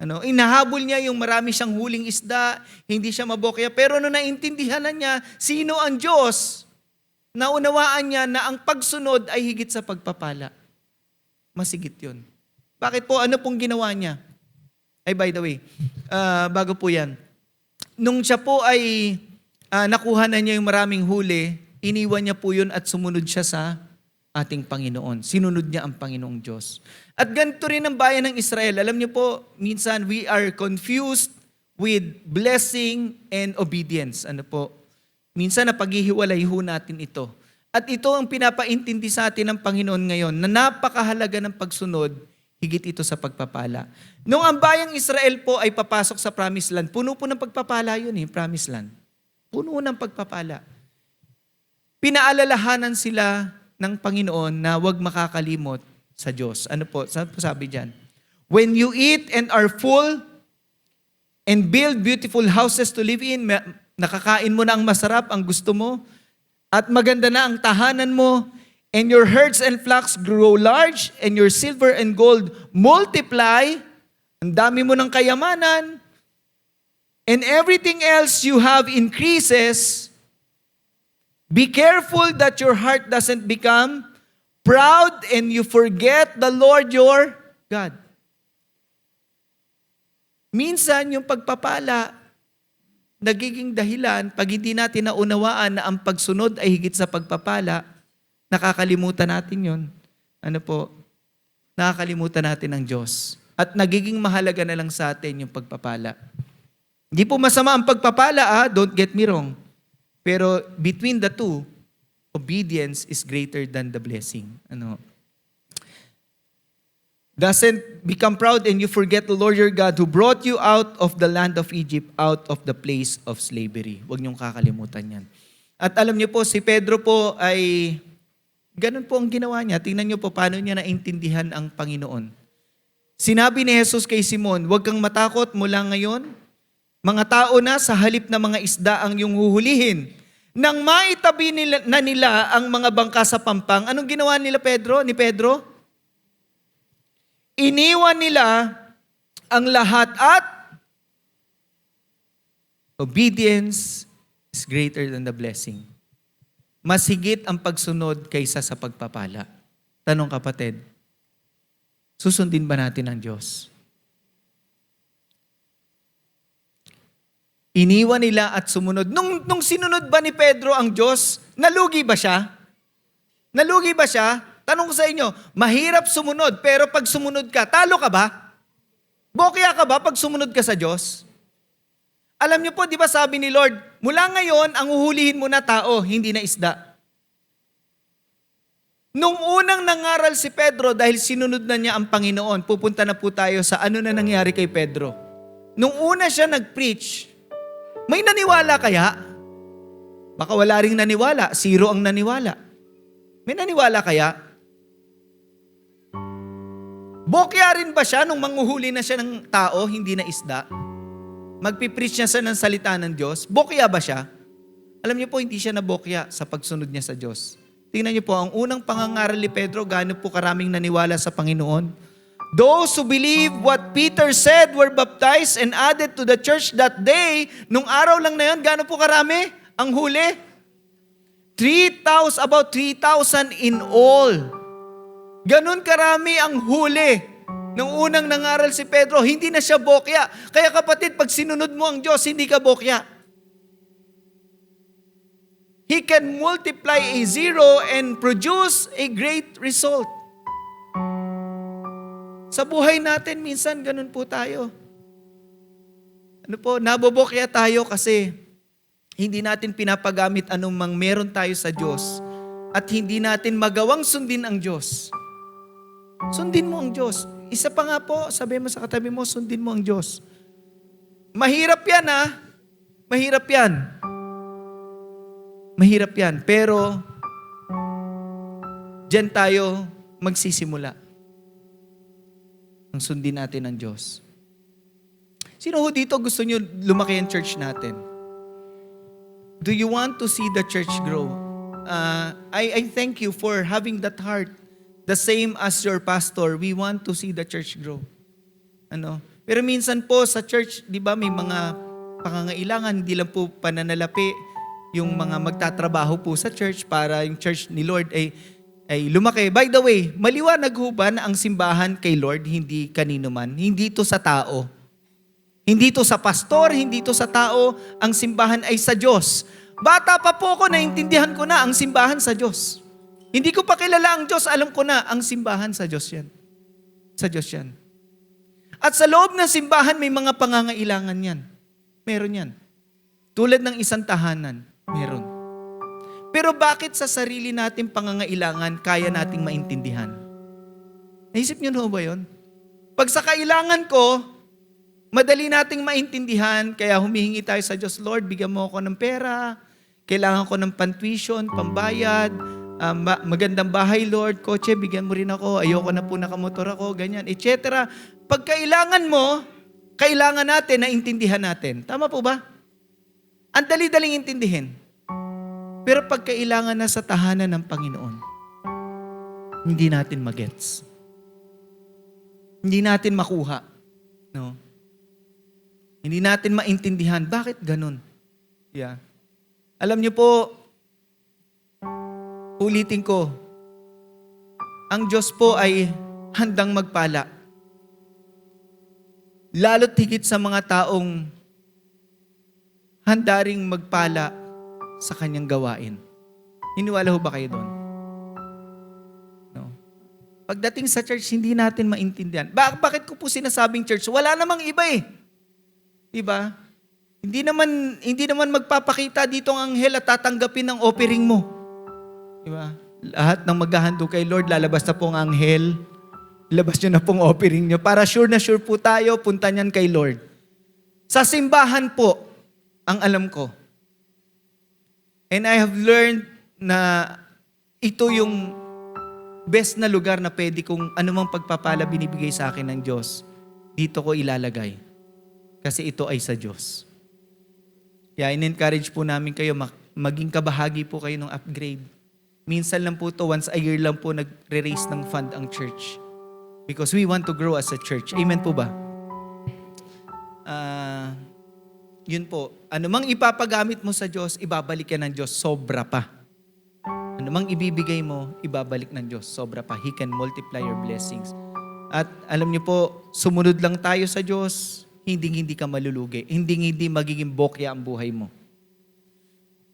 A: Inahabol niya yung marami siyang huling isda, hindi siya mabokya, pero nung naintindihan na niya sino ang Diyos, naunawaan niya na ang pagsunod ay higit sa pagpapala. Masigit yun. Bakit po? Ano pong ginawa niya? Ay, by the way, bago po yan, nung siya po ay nakuha na niya yung maraming huli, iniwan niya po yun at sumunod siya sa ating Panginoon. Sinunod niya ang Panginoong Diyos. At ganito rin ang bayan ng Israel. Alam niyo po, minsan we are confused with blessing and obedience. Minsan napaghihiwalay ho natin ito. At ito ang pinapaintindi sa atin ng Panginoon ngayon, na napakahalaga ng pagsunod, higit ito sa pagpapala. Nung ang bayang Israel po ay papasok sa Promised Land, puno po ng pagpapala yun Promised Land. Puno ng pagpapala. Pinaalalahanan sila ng Panginoon na huwag makakalimot sa Diyos. Sabi diyan? When you eat and are full and build beautiful houses to live in, nakakain mo na ang masarap, ang gusto mo, at maganda na ang tahanan mo, and your herds and flocks grow large, and your silver and gold multiply, ang dami mo ng kayamanan, and everything else you have increases. Be careful that your heart doesn't become proud and you forget the Lord your God. Minsan, yung pagpapala, nagiging dahilan, pag hindi natin naunawaan na ang pagsunod ay higit sa pagpapala, nakakalimutan natin yun. nakakalimutan natin ang Diyos. At nagiging mahalaga na lang sa atin yung pagpapala. Hindi po masama ang pagpapala, don't get me wrong. Pero between the two, obedience is greater than the blessing. Doesn't become proud and you forget the Lord your God who brought you out of the land of Egypt, out of the place of slavery. Huwag niyong kakalimutan yan. At alam niyo po, si Pedro po ay, ganun po ang ginawa niya. Tingnan niyo po paano niya naintindihan ang Panginoon. Sinabi ni Jesus kay Simon, huwag kang matakot mula ngayon. Mga tao na sa halip na mga isda ang iyong huhulihin. Nang maitabi nila ang mga bangka sa pampang, anong ginawa nila ni Pedro? Iniwan nila ang lahat at obedience is greater than the blessing. Mas higit ang pagsunod kaysa sa pagpapala. Tanong kapatid, susundin ba natin ang Diyos? Iniwan nila at sumunod. Nung sinunod ba ni Pedro ang Diyos, nalugi ba siya? Nalugi ba siya? Tanong ko sa inyo, mahirap sumunod, pero pag sumunod ka, talo ka ba? Bokya ka ba pag sumunod ka sa Diyos? Alam niyo po, di ba sabi ni Lord, mula ngayon, ang uhulihin mo na tao, hindi na isda. Nung unang nangaral si Pedro, dahil sinunod na niya ang Panginoon, pupunta na po tayo sa ano na nangyari kay Pedro. Nung una siya nag-preach, may naniwala kaya? Baka wala ring naniwala, zero ang naniwala. May naniwala kaya? Bokya rin ba siya nung manghuhuli na siya ng tao, hindi na isda? Magpipreach niya sa ng salita ng Diyos? Bokya ba siya? Alam niyo po, hindi siya nabokya sa pagsunod niya sa Diyos. Tingnan niyo po, ang unang pangangaral ni Pedro, gaano po karaming naniwala sa Panginoon? Those who believe what Peter said were baptized and added to the church that day. Nung araw lang na yun, gaano po karami ang huli? About 3,000 in all. Ganon karami ang huli. Nung unang nangaral si Pedro, hindi na siya bokya. Kaya kapatid, pag sinunod mo ang Diyos, hindi ka bokya. He can multiply a zero and produce a great result. Sa buhay natin, minsan ganun po tayo. Nabobokya tayo kasi hindi natin pinapagamit anumang meron tayo sa Diyos at hindi natin magawang sundin ang Diyos. Sundin mo ang Diyos. Isa pa nga po, sabi mo sa katabi mo, sundin mo ang Diyos. Mahirap yan Mahirap yan. Mahirap yan. Pero, diyan tayo magsisimula. Ang sundin natin ang Diyos. Sino ho dito gusto nyo lumaki ang church natin? Do you want to see the church grow? I thank you for having that heart. The same as your pastor, we want to see the church grow. Pero minsan po sa church, di ba, may mga pangangailangan, hindi lang po pananalapi yung mga magtatrabaho po sa church para yung church ni Lord ay lumaki. By the way, maliwanag ho ba na ang simbahan kay Lord, hindi kanino man? Hindi to sa tao. Hindi to sa pastor, hindi to sa tao. Ang simbahan ay sa Diyos. Bata pa po ako, naintindihan ko na ang simbahan sa Diyos. Hindi ko pa kilala ang Diyos, alam ko na ang simbahan sa Diyos yan. Sa Diyos yan. At sa loob ng simbahan, may mga pangangailangan yan. Meron yan. Tulad ng isang tahanan, meron. Pero bakit sa sarili nating pangangailangan, kaya nating maintindihan? Naisip niyo na ba yun? Pag sa kailangan ko, madali nating maintindihan, kaya humihingi tayo sa Diyos, Lord, bigyan mo ako ng pera, kailangan ko ng pantuition, pambayad, magandang bahay, Lord, kotse, bigyan mo rin ako, ayoko na po nakamotor ako, ganyan, etc. Pag kailangan mo, kailangan natin na intindihan natin. Tama po ba? Ang dali-daling intindihin. Pero pag kailangan na sa tahanan ng Panginoon, hindi natin magets. Hindi natin makuha. No? Hindi natin maintindihan. Bakit ganun? Yeah. Alam niyo po, ulitin ko, ang Diyos po ay handang magpala. Lalo't higit sa mga taong handa ring magpala sa kanyang gawain. Hiniwala ho ba kayo doon? No. Pagdating sa church, hindi natin maintindihan. Bakit ko po sinasabing church? Wala namang iba eh. Diba? Hindi naman magpapakita dito ang anghel at tatanggapin ang offering mo. Diba? Lahat ng maghahando kay Lord, lalabas na pong anghel. Labas nyo na pong offering nyo. Para sure na sure po tayo, punta nyan kay Lord. Sa simbahan po, ang alam ko. And I have learned na ito yung best na lugar na pwede kong anumang pagpapala binibigay sa akin ng Diyos, dito ko ilalagay. Kasi ito ay sa Diyos. Kaya in-encourage po namin kayo, maging kabahagi po kayo ng upgrade. Minsan lang po to, once a year lang po nagre-raise ng fund ang church. Because we want to grow as a church. Amen po ba? Yun po. Anumang ipapagamit mo sa Diyos, ibabalik yan ng Diyos, sobra pa. Anumang ibibigay mo, ibabalik ng Diyos, sobra pa. He can multiply your blessings. At alam niyo po, sumunod lang tayo sa Diyos, hindi ka malulugi. Hindi magiging bokya ang buhay mo.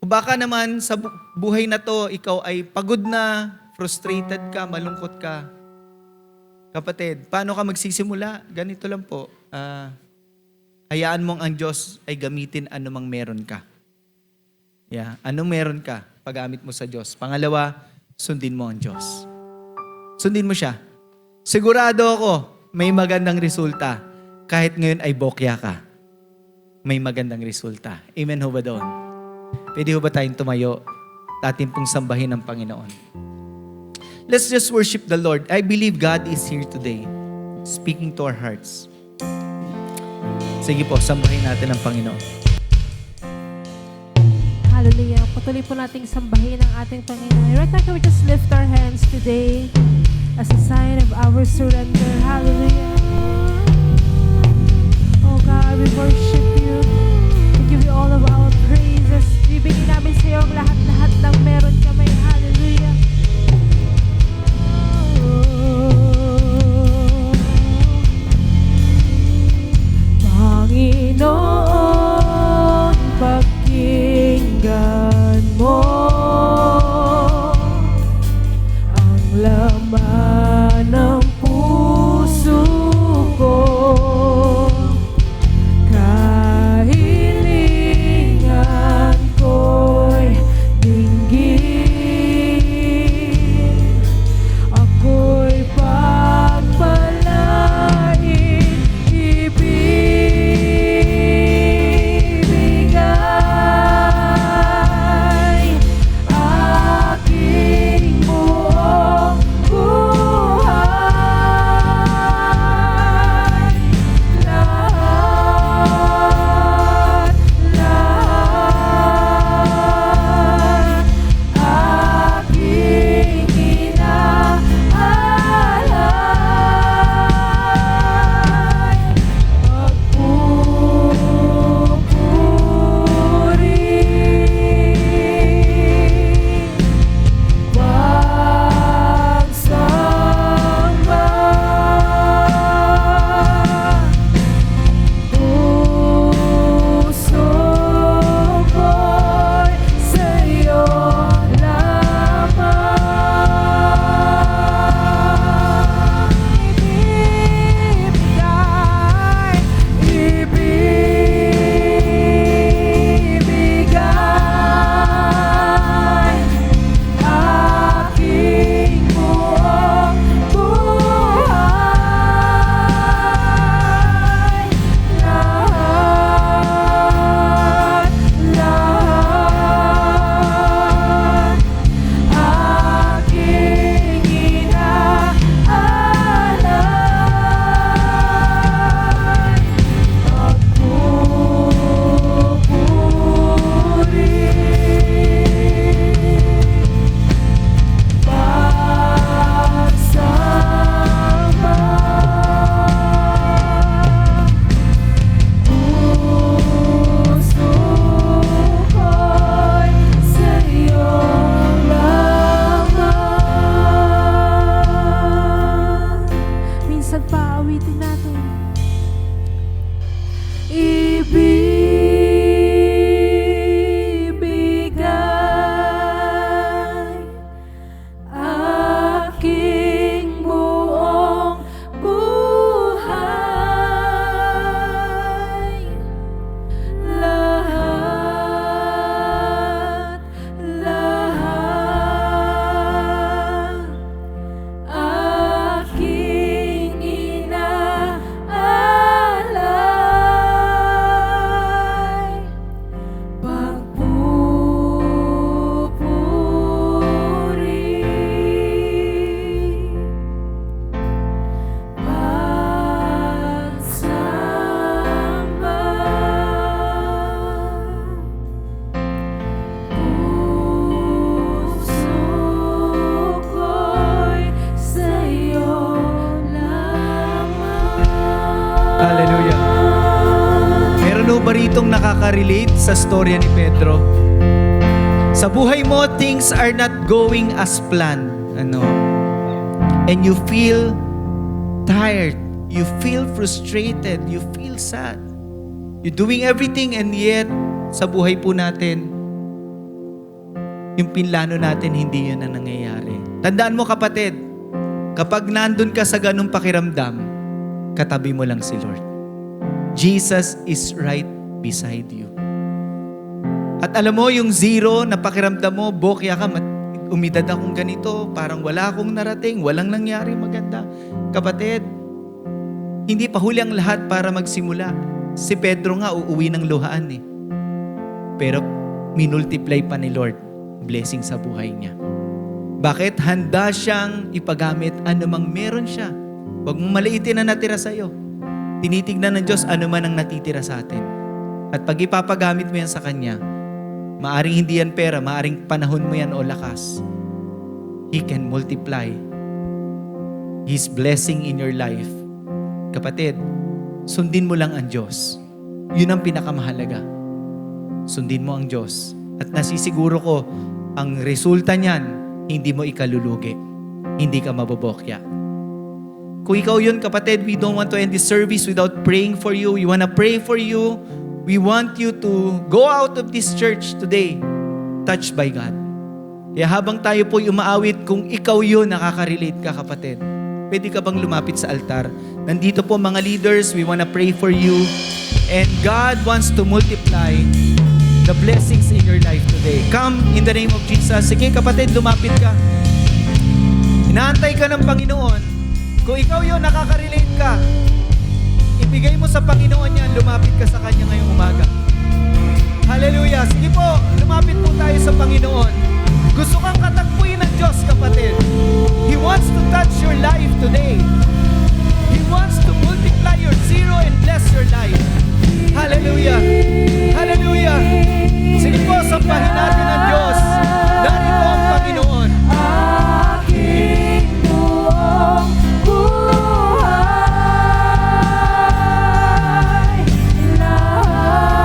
A: O baka naman sa buhay na to, ikaw ay pagod na, frustrated ka, malungkot ka. Kapatid, paano ka magsisimula? Ganito lang po. Hayaan mong ang Diyos ay gamitin anumang meron ka. Yeah, anong meron ka, paggamit mo sa Diyos. Pangalawa, sundin mo ang Diyos. Sundin mo siya. Sigurado ako, may magandang resulta. Kahit ngayon ay bokya ka, may magandang resulta. Amen ho ba doon? Pwede ho ba tayong tumayo? Atin pong sambahin ang Panginoon. Let's just worship the Lord. I believe God is here today, speaking to our hearts. Sige po, sambahin natin ang Panginoon.
B: Hallelujah. Patuloy po nating sambahin ang ating Panginoon. Right now, can we just lift our hands today as a sign of our surrender? Hallelujah. Oh God, we worship you. We give you all of our praises. Bibigyan namin sa iyo ang lahat-lahat ng meron kami. Hallelujah. Panginoon, pakinggan mo ang laman ng puso ko. Kahilingan ko'y
A: ba ritong nakaka-relate sa storya ni Pedro? Sa buhay mo, things are not going as planned. And you feel tired. You feel frustrated. You feel sad. You're doing everything and yet, sa buhay po natin, yung pinlano natin, hindi yun ang nangyayari. Tandaan mo kapatid, kapag nandun ka sa ganung pakiramdam, katabi mo lang si Lord. Jesus is right beside you. At alam mo, yung zero na pakiramdam mo, bokya ka, umidad akong ganito, parang wala akong narating, walang nangyari maganda. Kapatid, hindi pa huli ang lahat para magsimula. Si Pedro nga uuwi ng luhaan eh. Pero minultiply pa ni Lord blessing sa buhay niya. Bakit? Handa siyang ipagamit anumang meron siya. Huwag mong maliitin na natira sa'yo. Tinitignan ng Diyos anuman ang natitira sa atin. At pag ipapagamit mo yan sa Kanya, maaring hindi yan pera, maaring panahon mo yan o lakas. He can multiply His blessing in your life. Kapatid, sundin mo lang ang Diyos. Yun ang pinakamahalaga. Sundin mo ang Diyos. At nasisiguro ko, ang resulta niyan, hindi mo ikalulugi. Hindi ka mabobokya. Kung ikaw yun, kapatid, we don't want to end this service without praying for you. We want to pray for you. We want you to go out of this church today touched by God. Kaya habang tayo po umaawit, kung ikaw yun, nakaka-relate ka, kapatid, pwede ka bang lumapit sa altar? Nandito po mga leaders, we want to pray for you. And God wants to multiply the blessings in your life today. Come in the name of Jesus. Sige kapatid, lumapit ka. Inaantay ka ng Panginoon. Kung ikaw yun, nakaka-relate ka, ibigay mo sa Panginoon yan, lumapit ka sa Kanya ngayong umaga. Hallelujah. Sige po, lumapit po tayo sa Panginoon. Gusto kang katakbuhin ng Diyos, kapatid. He wants to touch your life today. He wants to multiply your zero and bless your life. Hallelujah. Hallelujah. Sige po, sampahin natin ang Diyos. Narito ang Panginoon.
B: Aking buong buhay, lahat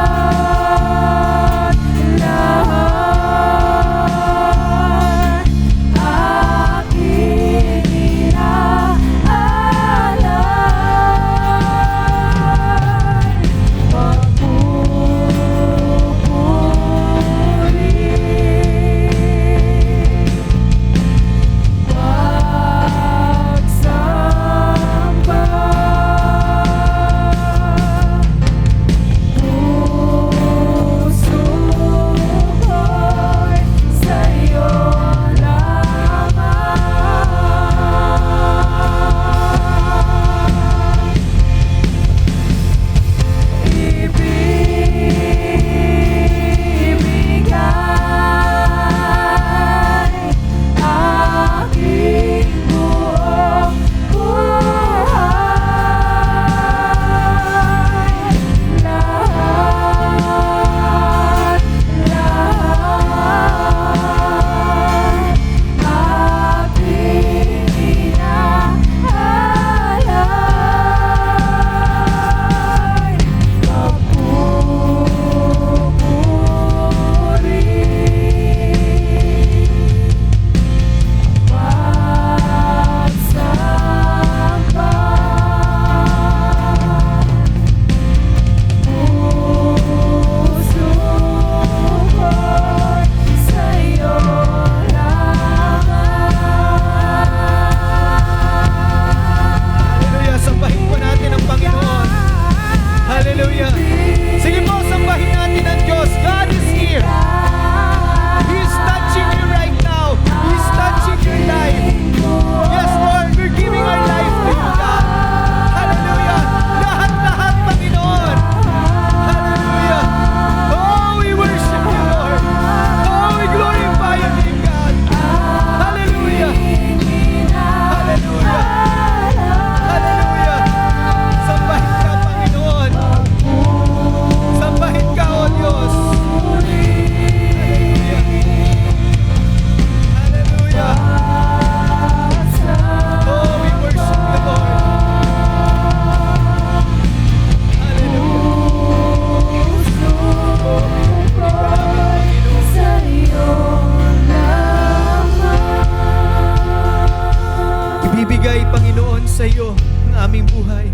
A: aming buhay.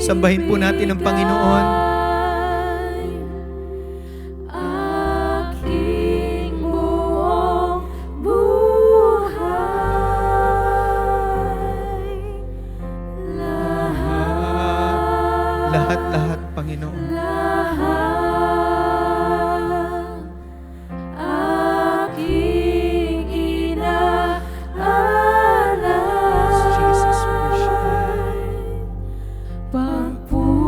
A: Sambahin po natin ang Panginoon.
B: Aking buong buhay,
A: Lahat, Panginoon.
B: aking inaalay,
A: Jesus, worship.
B: pagpupuri,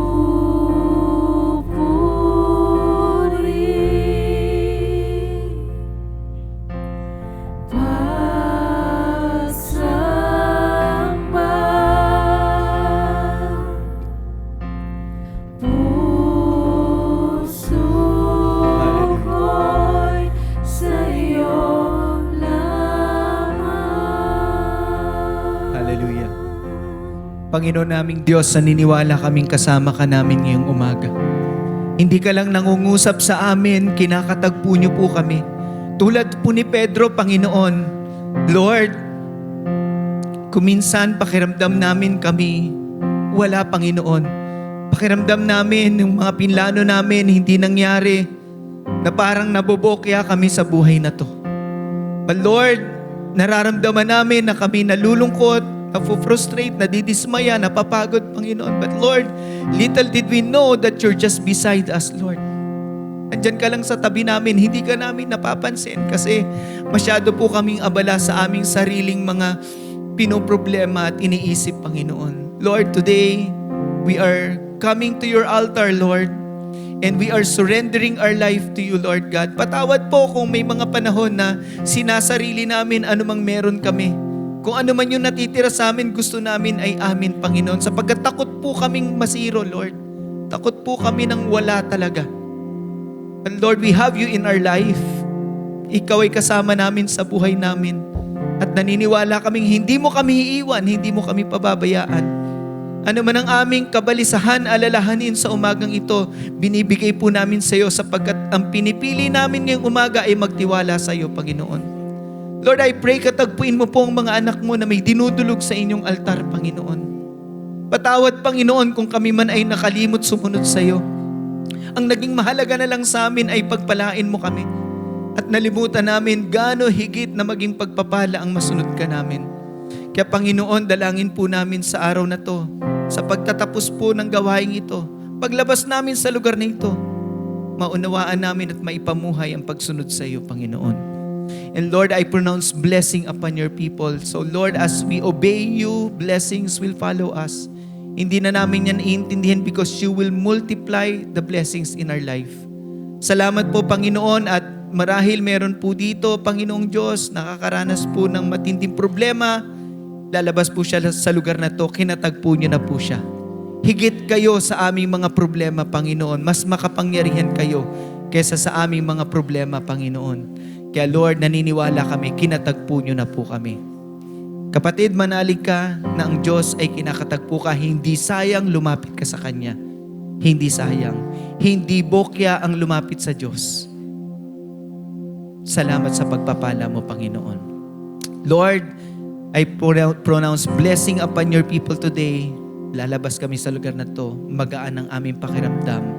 B: pagsamba, puso ko'y sa'yo lamang.
A: Hallelujah. Panginoon naming Diyos, naniniwala kaming kasama ka namin ngayong umaga. Hindi ka lang nangungusap sa amin, kinakatagpo niyo po kami. Tulad po ni Pedro, Panginoon, Lord, kuminsan pakiramdam namin kami, wala, Panginoon. Pakiramdam namin, yung mga pinlano namin, hindi nangyari, na parang nabobokya kami sa buhay na to. But Lord, nararamdaman namin na kami nalulungkot, nafu-frustrate, nadidismaya, napapagod, Panginoon. But Lord, little did we know that you're just beside us, Lord. Andyan ka lang sa tabi namin, hindi ka namin napapansin kasi masyado po kaming abala sa aming sariling mga pinoproblema at iniisip, Panginoon. Lord, today, we are coming to your altar, Lord, and we are surrendering our life to you, Lord God. Patawad po kung may mga panahon na sinasarili namin anumang meron kami. Kung ano man yung natitira sa amin, gusto namin ay amin, Panginoon. Sapagkat takot po kaming masiro, Lord. Takot po kami ng wala talaga. And Lord, we have you in our life. Ikaw ay kasama namin sa buhay namin. At naniniwala kaming hindi mo kami iiwan, hindi mo kami pababayaan. Ano man ang aming kabalisahan, alalahanin sa umagang ito, binibigay po namin sa iyo sapagkat ang pinipili namin ngayong umaga ay magtiwala sa iyo, Panginoon. Lord, I pray katagpuin mo po ang mga anak mo na may dinudulog sa inyong altar, Panginoon. Patawad, Panginoon, kung kami man ay nakalimot sumunod sa iyo. Ang naging mahalaga na lang sa amin ay pagpalain mo kami. At nalimutan namin gaano higit na maging pagpapala ang masunod ka namin. Kaya Panginoon, dalangin po namin sa araw na to, sa pagtatapos po ng gawaing ito, paglabas namin sa lugar na ito, maunawaan namin at maipamuhay ang pagsunod sa iyo, Panginoon. And Lord, I pronounce blessing upon your people. So Lord, as we obey you, blessings will follow us. Hindi na namin yan iintindihan because you will multiply the blessings in our life. Salamat po, Panginoon, at marahil meron po dito, Panginoong Diyos, nakakaranas po ng matinding problema. Lalabas po siya sa lugar na to, kinatagpo niyo na po siya. Higit kayo sa aming mga problema, Panginoon. Mas makapangyarihan kayo kaysa sa aming mga problema, Panginoon. Kaya Lord, naniniwala kami, kinatagpo niyo na po kami. Kapatid, manalig ka na ang Diyos ay kinakatagpo ka, hindi sayang lumapit ka sa Kanya. Hindi sayang. Hindi bokya ang lumapit sa Diyos. Salamat sa pagpapala mo, Panginoon. Lord, I pronounce blessing upon your people today. Lalabas kami sa lugar na to, magaan ang aming pakiramdam.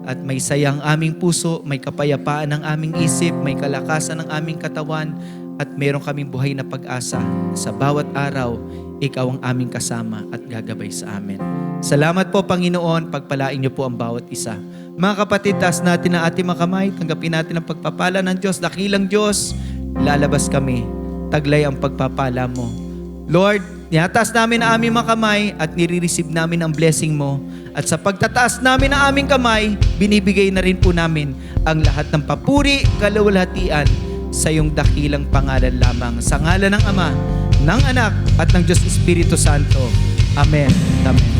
A: At may sayang aming puso, may kapayapaan ng aming isip, may kalakasan ng aming katawan, at meron kaming buhay na pag-asa. Sa bawat araw, ikaw ang aming kasama at gagabay sa amin. Salamat po, Panginoon, pagpalain niyo po ang bawat isa. Mga kapatid, taas natin ang ating mga kamay, tanggapin natin ang pagpapala ng Diyos, dakilang Diyos, lalabas kami, taglay ang pagpapala mo. Lord, niyataas namin ang aming mga kamay at nire-receive namin ang blessing mo. At sa pagtataas namin ang aming kamay, binibigay na rin po namin ang lahat ng papuri, kaluwalhatian sa iyong dakilang pangalan lamang. Sa ngalan ng Ama, ng Anak, at ng Diyos Espiritu Santo. Amen. Amen.